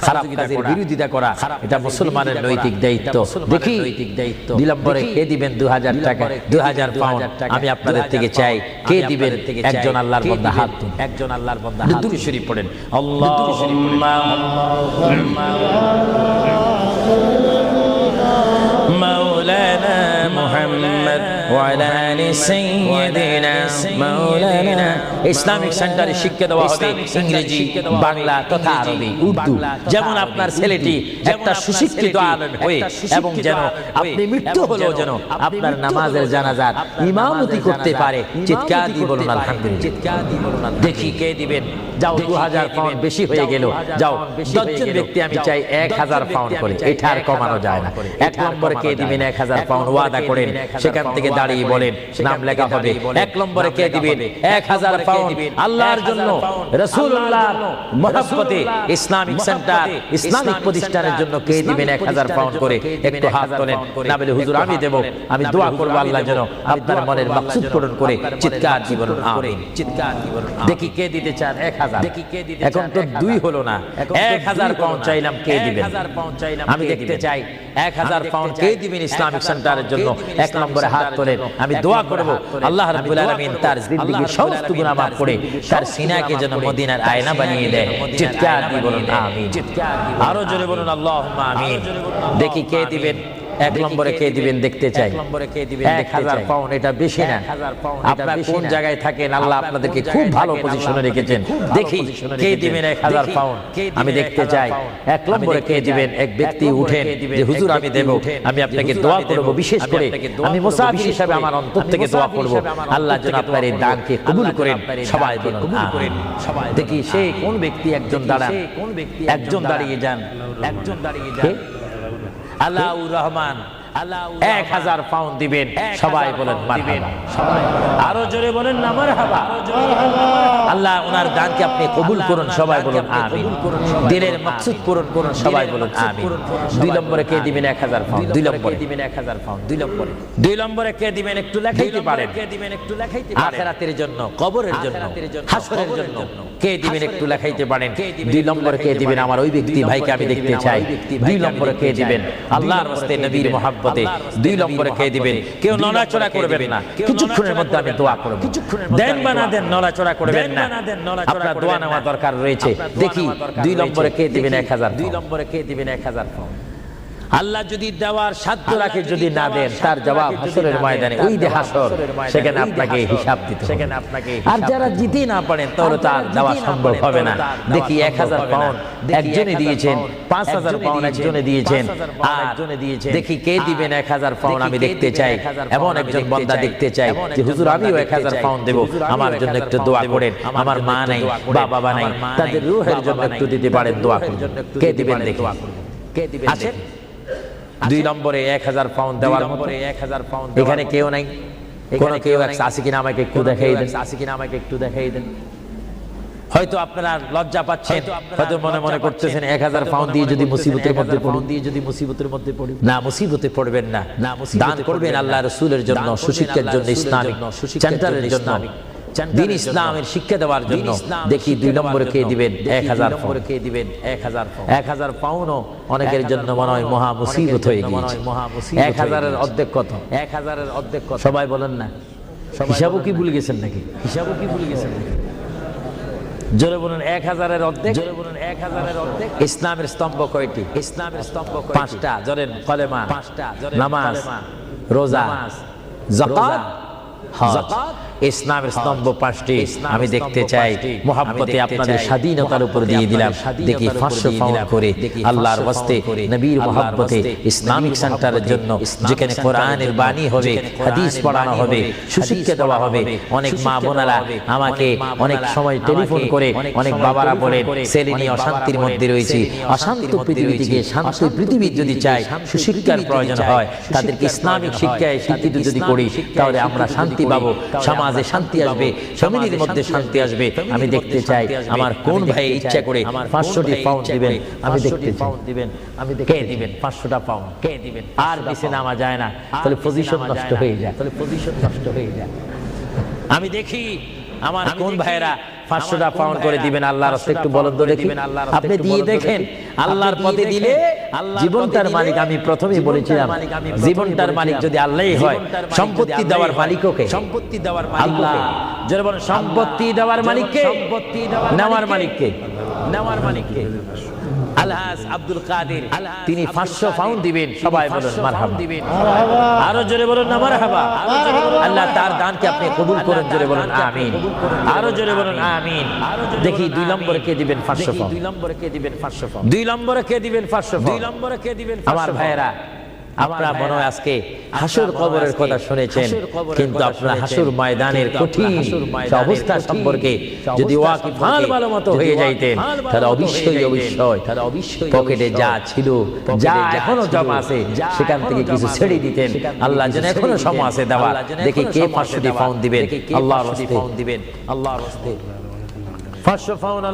খারাপ কাজের বিরোধিতা করা, এটা মুসলমানের নৈতিক দায়িত্ব। দেখি 2 নম্বরে কে দিবেন 2000 টাকা, 2000 পাউন্ড? আমি আপনাদের থেকে চাই কে দিবেন একজন আল্লাহর বান্দা হাত তুলুন। দুরূদ শরীফ পড়েন। আল্লাহুম্মা মাওলানা মুহাম্মদ وعلى آل سيدنا مولانا ইসলামিক সেন্টারে শিক্ষা দেওয়া হবে ইংরেজি, বাংলা তথা আরবি, উর্দু। যেমন আপনার ছেলেটি একটা সুশিক্ষিত আলেম হয়ে এবং যেন আপনি মৃত্যু হলেও যেন আপনার নামাজের জানাজার ইমামতি করতে পারে। চিৎকার দিয়ে বলুন আলহামদুলিল্লাহ। দেখি কে দিবেন? যাও 2000 পাউন্ড বেশি হয়ে গেল। যাও 10 জন ব্যক্তি আমি চাই 1000 পাউন্ড করে, এটা আর কমানো যায় না। 1 নম্বরে কে দিবেন 1000 পাউন্ড ওয়াদা করেন, সেখান থেকে দাঁড়িয়ে বলেন নাম লেখা হবে। 1 নম্বরে কে দিবেন 1000 পাউন্ড আল্লাহর জন্য, রাসূলুল্লাহর মহব্বতে ইসলামিক সেন্টার ইসলামিক প্রতিষ্ঠানের জন্য কে দিবেন 1000 পাউন্ড করে? একটু হাত তোলেন। না বলে হুজুর আমি দেব, আমি দোয়া করব আল্লাহ যেন আপনার মনের মাকসুদ পূরণ করে। চিৎকার দিয়ে বলুন আমিন। চিৎকার দিয়ে বলুন দেখি কে দিতে চান 1000? এখন তো 2 হলো না, 1000 পাউন্ড চাইলাম, কে দিবেন? আমি দেখতে চাই 1000 পাউন্ড কে দিবেন ইসলামিক সেন্টারের জন্য? 1 নম্বরে হাত তোলেন। আমি দোয়া করব আল্লাহ রাব্বুল আলামিন তার জিন্দেগীর সমস্ত গুনাহ মাফ করে তার সিনাকে যেন মদিনার আয়না বানিয়ে দেয়। চিৎকার দিয়ে বলুন আমিন। আরো জোরে বলুন আল্লাহুম্মা আমিন। দেখি কে দিবেন 1 নম্বরে কে দিবেন দেখতে চাই। 1000 পাউন্ড এটা বেশি না। আপনারা কোন জায়গায় থাকেন আল্লাহ আপনাদেরকে খুব ভালো পজিশনে রেখেছেন। দেখি কে দিবেন 1000 পাউন্ড আমি দেখতে চাই। 1 নম্বরে কে দিবেন? এক ব্যক্তি উঠেন যে হুজুর আমি দেব, আমি আপনাকে দোয়া করব, বিশেষ করে আমি মুসাফির হিসেবে আমার অন্তর থেকে দোয়া করব আল্লাহ যেন আপনার এই দানকে কবুল করেন। সবাই বলুন আমিন। দেখি সেই কোন ব্যক্তি? একজন দাঁড়ান, একজন দাঁড়িয়ে যান, একজন দাঁড়িয়ে যান। আল্লাহুর রহমান 1000 পাউন্ড দিবেন। সবাই বলেন মারহাবা। আরো জোরে বলেন না মারহাবা। আল্লাহ ওনার দানকে আপনি কবুল করুন। সবাই বলুন আমিন। দিনের মাকসুদ পূরণ করুন। সবাই বলুন আমিন। 2 নম্বরে কে দিবেন 1000 পাউন্ড? 2 নম্বরে দিবেন 1000 পাউন্ড। 2 নম্বরে কে দিবেন? একটু লেখাইতে পারেন। আখিরাতের জন্য, কবরের জন্য, হাসরের জন্য কে দিবেন? একটু লেখাইতে পারেন। 2 নম্বরে কে দিবেন? আমার ওই ব্যক্তি ভাইকে আমি দেখতে চাই। 2 নম্বরে কে দিবেন? আল্লাহর রাস্তায় নবীর মহব্বতে। 2 নম্বরে কে দিবেন? কেউ নড়াচড়া করবেন না, কিছুক্ষণের মধ্যে আমি দোয়া করব। দেন বা না দেন নড়াচড়া করবেন না, আপনার দোয়া নেওয়া দরকার রয়েছে। দেখি 2 নম্বরে কে দিবেন 1000? 2 নম্বরে কে দিবেন 1000 পাউন্ড? আল্লাহ যদি দেওয়ার সাধ্য রাখে, যদি না দেন তার জবাব হাসরের ময়দানে, ওই যে হাসর, সেখানে আপনাকে হিসাব দিতে হবে। আর যারা জিতে না পারেন তাহলে তার দেওয়া সম্ভব হবে না। দেখি 1000 পাউন্ড একজনে দিয়েছেন, 5000 পাউন্ড একজনে দিয়েছেন, আর দেখি কে দিবেন 1000 পাউন্ড আমি দেখতে চাই। এমন একজন বান্দা দেখতে চাই যে হুজুর আমিও 1000 পাউন্ড দেব, আমার জন্য একটু দোয়া করেন। আমার মা নাই বা বাবা নাই, তাদের রূহের জন্য একটু দিতে পারেন, দোয়া করুন। কে দিবেন দেখি? কে দিবেন? আছেন 2 নম্বরে 1000 পাউন্ড দেওয়ার মতো এখানে কেউ নাই? কোন কেউ আছে কিনা আমাকে একটু দেখাই দেন। আছে কিনা আমাকে একটু দেখাই দেন। হয়তো আপনারা লজ্জা পাচ্ছেন, হয়তো মনে মনে করতেছেন 1000 পাউন্ড দিয়ে যদি মুসিবতের মধ্যে পড়ি। না, মুসিবতে পড়বেন না। দান করবেন আল্লাহ রাসূলের জন্য, সুশিক্ষার জন্য, ইসলামিক সেন্টারের জন্য, দিন ইসলামের শিক্ষা দেওয়ার জন্য। দেখি 2 নম্বরে কে দিবেন 1000 পাউন্ড? 1000 পাউন্ড অনেকের জন্য মনে হয় মহা মুসিবত হয়ে গিয়েছে। 1000 এর অর্ধেক কত? 1000 এর অর্ধেক কত? সবাই বলেন না। হিসাবও কি ভুলে গেছেন নাকি? হিসাবও কি ভুলে গেছেন নাকি? জোরে বলুন 1000 এর অর্ধেক। জোরে বলুন 1000 এর অর্ধেক। ইসলামের স্তম্ভ কয়টি? ইসলামের স্তম্ভ 5টা। জোরে কলেমা, 5টা। নামাজ, রোজা, যাকাত, হজ। ইসলামের স্তম্ভ 5টি আমি দেখতে চাই। মুহাব্বতে আপনাদের স্বাধীনতার উপর দিয়ে দিলাম। দেখি 500 পাউন্ড করে আল্লাহর ওয়াস্তে নবীর মুহাব্বতে ইসলামিক সেন্টারের জন্য, যেখানে কোরআনের বাণী হবে, হাদিস পড়ানো হবে, সুশিক্ষা দেওয়া হবে। অনেক মা বোনেরা আমাকে অনেক সময় টেলিফোন করে, অনেক বাবারা বলেন ছেলে নিয়ে অশান্তির মধ্যে রয়েছে। অশান্ত পৃথিবী থেকে শান্ত পৃথিবী যদি চাই, সুশিক্ষার প্রয়োজন হয়, তাদেরকে ইসলামিক শিক্ষায় শিক্ষিত যদি করি তাহলে আমরা শান্তি পাবো, সমাজে শান্তি আসবে, ফ্যামিলির মধ্যে শান্তি আসবে। আমি দেখতে চাই আমার কোন ভাই ইচ্ছা করে 500টি পাউন্ড দিবেন। আমি দেখতে চাই কে দিবেন 500টা পাউন্ড? কে দিবেন? আর বেশি নামা যায় না, তাহলে পজিশন নষ্ট হয়ে যায়। আমি দেখি আমার কোন ভাইরা 500টা পাউন্ড করে দিবেন আল্লাহর রাস্তায়। একটু বলেন তো দেখি। আপনি দিয়ে দেখেন, আল্লাহর পথে দিলে জীবনটার মালিক, আমি প্রথমেই বলেছিলাম জীবনটার মালিক যদি আল্লাহই হয়, সম্পত্তি দেওয়ার মালিকও কে? সম্পত্তি দেওয়ার মালিক আল্লাহ। যারা বলেন সম্পত্তি দেওয়ার মালিক কে? নেওয়ার মালিক কে? নেওয়ার মালিক কে? আলহাজ আব্দুল কাদের তিনি 500 পাউন্ড দিবেন, সবাই বলুন মারহাবা। আরো জোরে বলুন না মারহাবা। আল্লাহ তার দানকে আপনি কবুল করেন, জোরে বলুন আমিন। আরো জোরে বলুন আমিন। দেখি 2 নম্বরে কে দিবেন 500 পাউন্ড? 2 নম্বরে কে দিবেন 500 পাউন্ড? 2 নম্বরে কে দিবেন 500 পাউন্ড? 2 নম্বরে কে দিবেন? আমার ভাইয়েরা, আপনারা মনে হয় আজকে হাসুর কবরের কথা শুনেছেন, কিন্তু আপনারা হাসুর ময়দানের কঠিন অবস্থা সম্পর্কে যদি ওয়াকিফ ভালো মতো হয়ে যাইতেন, তাহলে অবশ্যই পকেটে যা ছিল, যা এখনো জমা আছে, সেখান থেকে কিছু ছেড়ে দিতেন। আল্লাহ যেন এখনো সময় আছে দেওয়া। দেখি কে 500 পাউন্ড দিবেন আল্লাহর রাস্তায়। আল্লাহর রাস্তায় 500 পাউন্ড।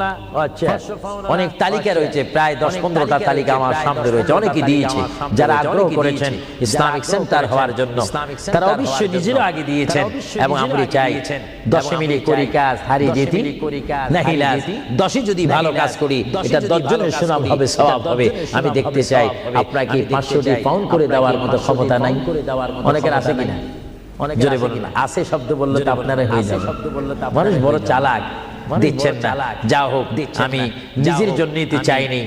আচ্ছা, অনেক তালিকা রয়েছে, প্রায় 10-15টা তালিকা আমার সামনে রয়েছে। অনেকে দিয়েছে, যারা আগ্রহ করেছেন ইসলামিক সেন্টার হওয়ার জন্য, তারা অবশ্যই নিজেরও আগে দিয়েছেন। এবং আমরা চাই 10 মিনিট করি কাজ, হারি যেতি নাহিলাস। 10 যদি ভালো কাজ করি, এটা 10 জনের সুনাম হবে, সওয়াব হবে। আমি দেখতে চাই আপনারা কি 500 পাউন্ড করে দেওয়ার মতো ক্ষমতা নাই? অনেকের আছে কিনা? অনেক জোরে বলুন আছে। শব্দ বললে তো আপনারা হয়ে যাবে। মানুষ বড় চালাক, দিচ্ছেন না। যা হোক, আমি নিজের জন্যই তো চাইনি,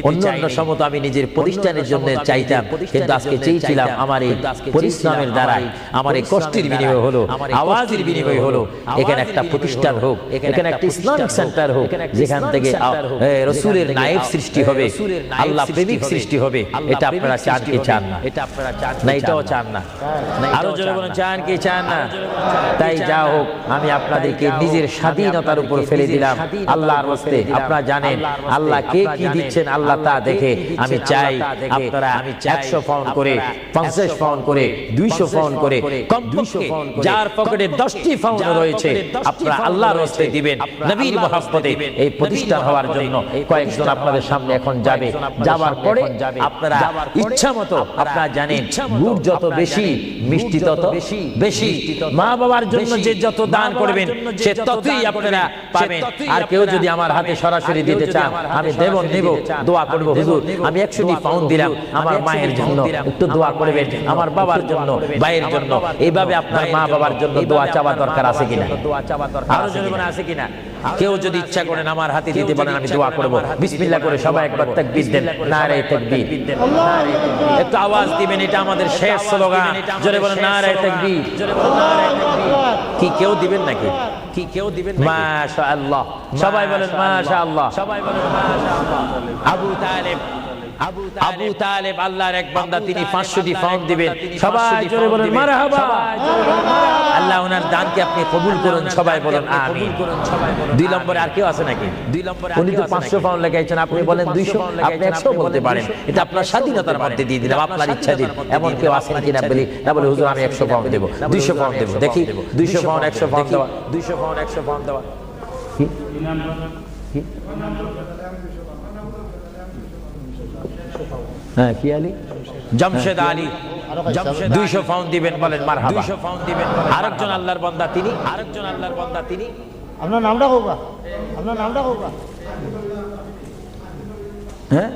অন্যান্য সমত আমি নিজের প্রতিষ্ঠানের জন্য চাইতাম, কিন্তু আজকে চেয়েছিলাম আমার এই পরিশ্রমের দ্বারাই, আমার এই কষ্টের বিনিময় হলো, আওয়াজের বিনিময় হলো, এখানে একটা প্রতিষ্ঠান হোক, এখানে একটা ইসলামিক সেন্টার হোক, যেখান থেকে রাসূলের নায়েব সৃষ্টি হবে, আল্লাহ প্রেমিক সৃষ্টি হবে। এটা আপনারা চান কি চান না? এটা আপনারা চান না? এটাও চান না? আরো জোরে বলেন চান কি চান না? তাই যা হোক, আমি আপনাদেরকে নিজের স্বাধীনতার উপর ফেলে দিলাম আল্লাহর রাস্তায়। আপনারা জানেন আল্লাহ কে কি দিচ্ছেন, আল্লাহ তা দেখে। আমি চাই আপনারা 100 পাউন্ড করে, 50 পাউন্ড করে, 200 পাউন্ড করে, কমপক্ষে যার পকেটে 10টি পাউন্ড রয়েছে, আপনারা আল্লাহর রাস্তায় দিবেন নবীর মহব্বতে। এই প্রতিষ্ঠান হওয়ার জন্য কয়েকজন আপনাদের সামনে এখন যাবে। যাওয়ার পরে আপনারা ইচ্ছা মতো, আপনারা জানেন গুড় যত বেশি, মিষ্টি তত বেশি। মা বাবার জন্য যে যত দান করবেন, সে ততই আপনারা পাবেন। আর কেউ যদি আমার হাতে সরাসরি দিতে চান, আমি দেব, নিব, দোয়া করব। হুজুর আমি 100 পাউন্ড দিলাম, আমার মায়ের জন্য একটু দোয়া করবেন, আমার বাবার জন্য, ভাইয়ের জন্য। এইভাবে আপনার মা বাবার জন্য দোয়া চাওয়া দরকার আছে কিনা? আরো জোরে বলেন আছে কিনা? কেউ যদি ইচ্ছা করেন আমার হাতে দিতে পারেন, আমি দোয়া করব। বিসমিল্লাহ করে সবাই একবার তাকবীর দেন, নারে তাকবীর। একটু আওয়াজ দিবেন, এটা আমাদের শেষ স্লোগান। জোরে বলেন নারে তাকবীর। কি কেউ দিবেন নাকি? কি কেউ দিবেন? মাশাআল্লাহ, সবাই বলেন মাশাআল্লাহ, সবাই বলেন মাশাআল্লাহ। আবু তালেব আল্লাহর এক বান্দা, তিনি 500 পাউন্ড দিবেন। সবাই জোরে বলেন মারহাবা। আল্লাহ ওনার দানকে আপনি কবুল করুন, সবাই বলেন আমিন। 2 নম্বরে আর কেউ আছে নাকি? 2 নম্বরে উনি তো 500 পাউন্ড লাগাইছেন, আপনি বলেন 200, আপনি 100 বলতে পারেন। এটা আপনার স্বাধীনতার মধ্যে দিয়ে দিলাম, আপনার ইচ্ছা দিন। এমন কেউ আছেন কিনা বলি, না বলে হুজুর আমি 100 পাউন্ড দেব, 200 পাউন্ড দেব। দেখি 200 পাউন্ড, 100 পাউন্ড দেওয়া, 200 পাউন্ড, 100 পাউন্ড দেওয়া। কি হ্যাঁ, কি আলী? জামশেদ আলী 200 পাউন্ড দিবেন, বলেন মারহাবা। 200 পাউন্ড দিবেন। আরেকজন আল্লাহর বান্দা, তিনি আপনার নামটা হোক, আপনার নামটা হোক। হ্যাঁ,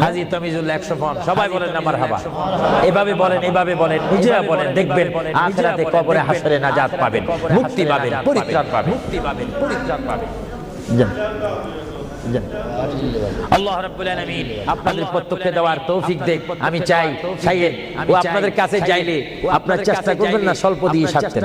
হাজী তমিজুল্লাহ 100 পাউন্ড। সবাই বলেন না মারহাবা। এভাবে বলেন, এভাবে বলেন, নিজেরা বলেন, দেখবেন আখিরাতে কবরে হাসরে নাজাত পাবেন, মুক্তি পাবেন, পরিত্রাণ পাবেন, আল্লাহ রাব্বুল আলামিন আপনাদের প্রত্যেককে দেওয়ার তৌফিক দেখ। আমি চাই সাইয়েদ ও আপনাদের কাছে যাইলে আপনারা চেষ্টা করবেন না স্বল্প দিয়ে সারতেন।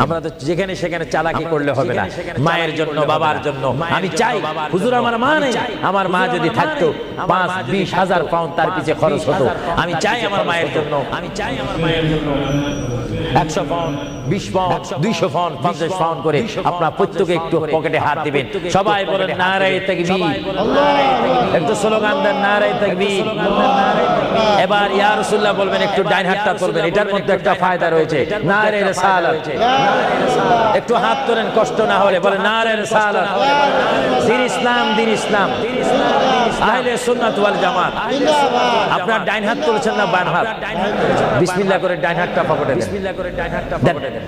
আমরা তো যেখানে সেখানে চালাকি করলে হবে না। মায়ের জন্য, বাবার জন্য আমি চাই, হুজুর আমার মা নেই, আমার মা যদি থাকতো 5-20 হাজার পাউন্ড তার পিছে খরচ হতো। আমি চাই আমার মায়ের জন্য, 100 পাউন্ড, 20 পাউন্ড, 200 পাউন্ড, 50 পাউন্ড করে আপনারা প্রত্যেকে একটু পকেটে হাত দিবেন। সবাই বলেন নারে তাকবীর। একটু স্লোগান দেন নারে তাকবীর। এবার ইয়া রাসূলুল্লাহ বলবেন, একটু ডাইন হাতটা করবেন, এটার মধ্যে একটা ফায়দা রয়েছে। নারে রিসালাত, একটু হাত তোলেন কষ্ট না হলে, বলেন নারে রিসালাত। দিন ইসলাম, দিন ইসলাম, আহলে সুন্নাত ওয়াল জামাত। আপনার ডাইন হাত তুলছেন না বাম হাত? বিসমিল্লাহ করে ডাইন হাতটা পকেটে দেন, বিসমিল্লাহ করে ডাইন হাতটা পকেটে দেন।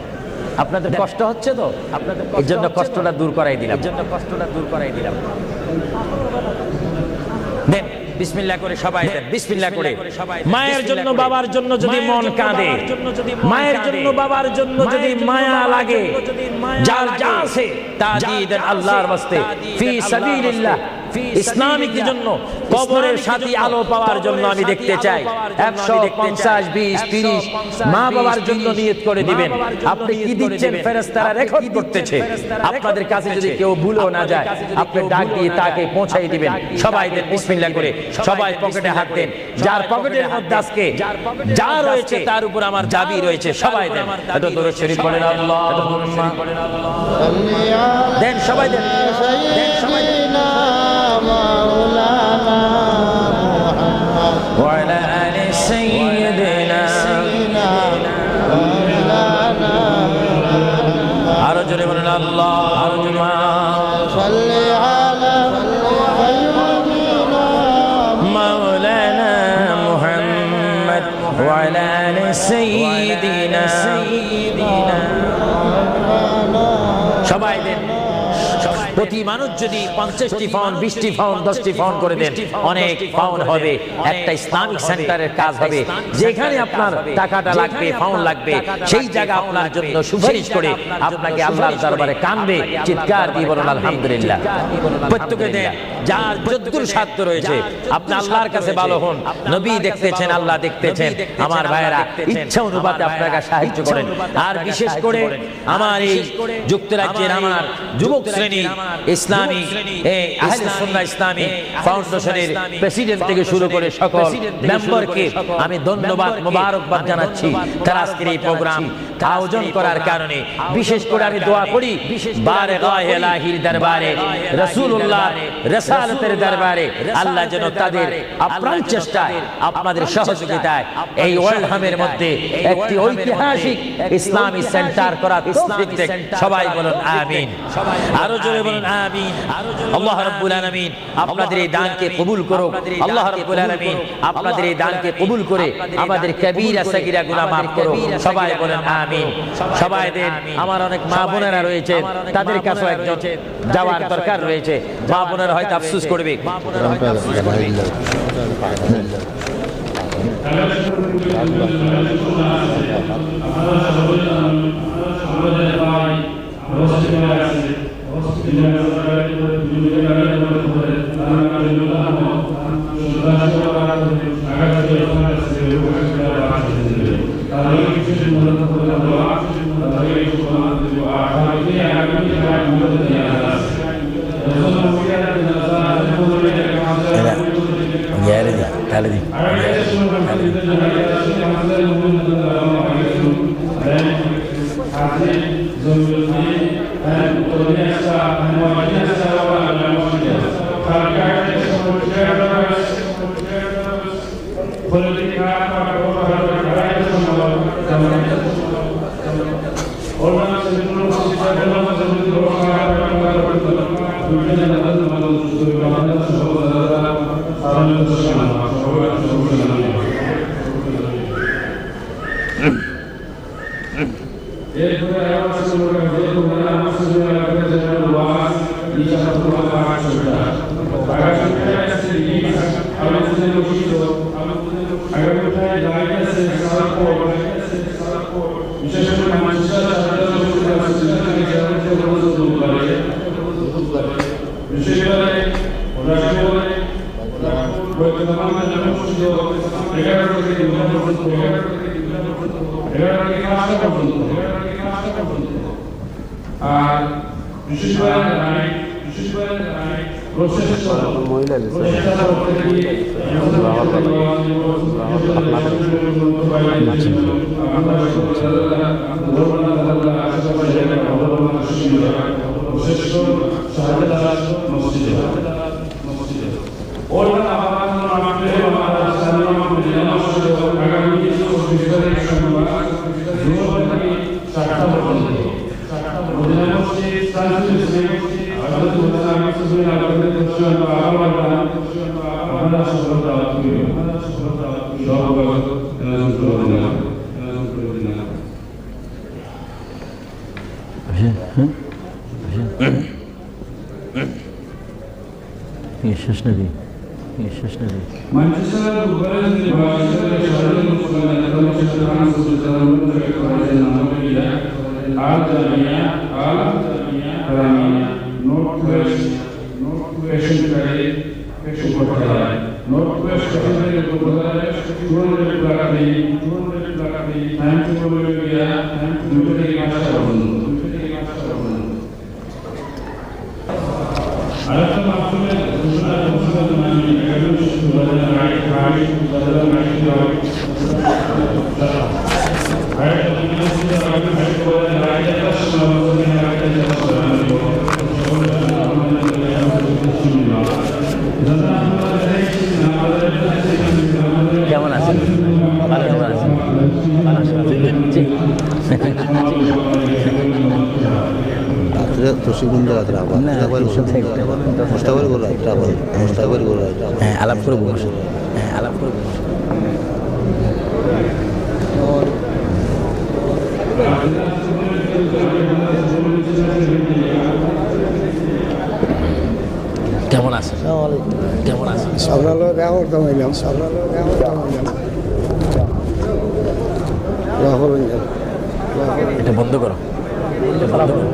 আপনাদের কষ্ট হচ্ছে তো, আপনাদের এর জন্য কষ্টটা দূর করাই দিলাম, দেন বিসমিল্লাহ করে সবাই দেন, বিসমিল্লাহ করে। মায়ের জন্য, বাবার জন্য যদি মন কাঁদে, মায়ের জন্য, বাবার জন্য যদি মায়া লাগে, যার যা আছে তা দিয়ে দেন আল্লাহর ওয়াস্তে, ফি সাবিলিল্লাহ, ইসলামিকের জন্য কবরের সাথী আলো পাওয়ার জন্য আমি দেখতে চাই 150 20 30 মা বাবার জন্য নিয়ত করে দিবেন। আপনি কি দিচ্ছেন ফেরেশতারা রেকর্ড করতেছে। আপনাদের কাছে যদি কেউ ভুলও না যায়, আপনি ডাক দিয়ে তাকে পৌঁছাই দিবেন। সবাই দেন বিসমিল্লাহ করে, সবাই পকেটে হাত দেন। যার পকেটের মধ্যে আজকে যা রয়েছে তার উপর আমার দাবি রয়েছে, সবাই দেন। এটা দরুদ শরীফ পড়েন আল্লাহ, দেন সবাই দেন, দেন সবাই দেন। وعلى آل سيدنا আরো জোরে বলেন আল্লাহ, আরো জোরে সাল্লি আলা মাওলানা মুহাম্মদ ওয়া আলা আলি সাইয়্যিদিনা। সবাই দেন। প্রতি মানুষ যদি 50টি পাউন্ড 20টি পাউন্ড 10টি পাউন্ড করে দেন, অনেক পাউন্ড হবে। একটা ইসলামিক সেন্টারের কাজ হবে, যেখানে আপনার টাকাটা লাগবে, পাউন্ড লাগবে, সেই জায়গা আপনার জন্য সুপারিশ করে আপনাকে আল্লাহর দরবারে কানবে, চিৎকার দিয়ে বলুন আলহামদুলিল্লাহ। প্রত্যেকে দেন, যার যদ্দুর সাধ্য রয়েছে। আপনি আল্লাহর কাছে ভালো হন, নবী দেখতেছেন, আল্লাহ দেখতেছেন। আমার ভাইয়েরা, ইচ্ছা অনুপাতে আপনাকে সাহায্য করেন। আর বিশেষ করে আমার এই যুক্তরাজ্যের আমার যুবক শ্রেণী ইসলামী আহলে সুন্নাহ ইসলামী ফাউন্ডেশনের প্রেসিডেন্ট থেকে শুরু করে সকল মেম্বারকে আমি ধন্যবাদ মোবারকবাদ জানাচ্ছি। তারা আজকের এই প্রোগ্রাম আয়োজন করার কারণে বিশেষ করে আমি দোয়া করি, বারগাহে ইলাহির দরবারে, রাসূলুল্লাহ রিসালাতের দরবারে আল্লাহ যেন তাদের আপ্রাণ চেষ্টায়, আপনাদের সহযোগিতায় এই ওয়ালহামের মধ্যে একটি ঐতিহাসিক ইসলামী সেন্টার করার তৌফিক দেন। সবাই বলুন আমিন, আরো জোরে বলুন আমিন। আল্লাহ রাব্বুল আলামিন আপনাদের এই দানকে কবুল করুক। আল্লাহ রাব্বুল আলামিন আপনাদের এই দানকে কবুল করে আমাদের কবিরা সগীরা গুনাহ মাফ করুক। সবাই বলেন আমিন, সবাই দেন। আমার অনেক মা বোনেরা রয়েছে, তাদের কাছে একজন যাওয়ার দরকার রয়েছে। মা বোনেরা হয়তো আফসোস করবে। পেশেন্টকারী উপজেলায় নর্থ ওয়েস্ট কর্ণাটক উপজেলায় 200 টাকা টাইম টু গিয়া 2 থেকে 5 পর্যন্ত আরেকটা মাধ্যমে ঘোষণা করছিলেন আমি একাদশ 2022 কেমন আছেন? কেমন আছেন? হ্যাঁ আলাপ করবো হ্যাঁ আলাপ করবো কেমন আছেন? কেমন আছেন? আপনারা ব্যবহার কমাইলাম এটা বন্ধ করো, এটা বন্ধ করো।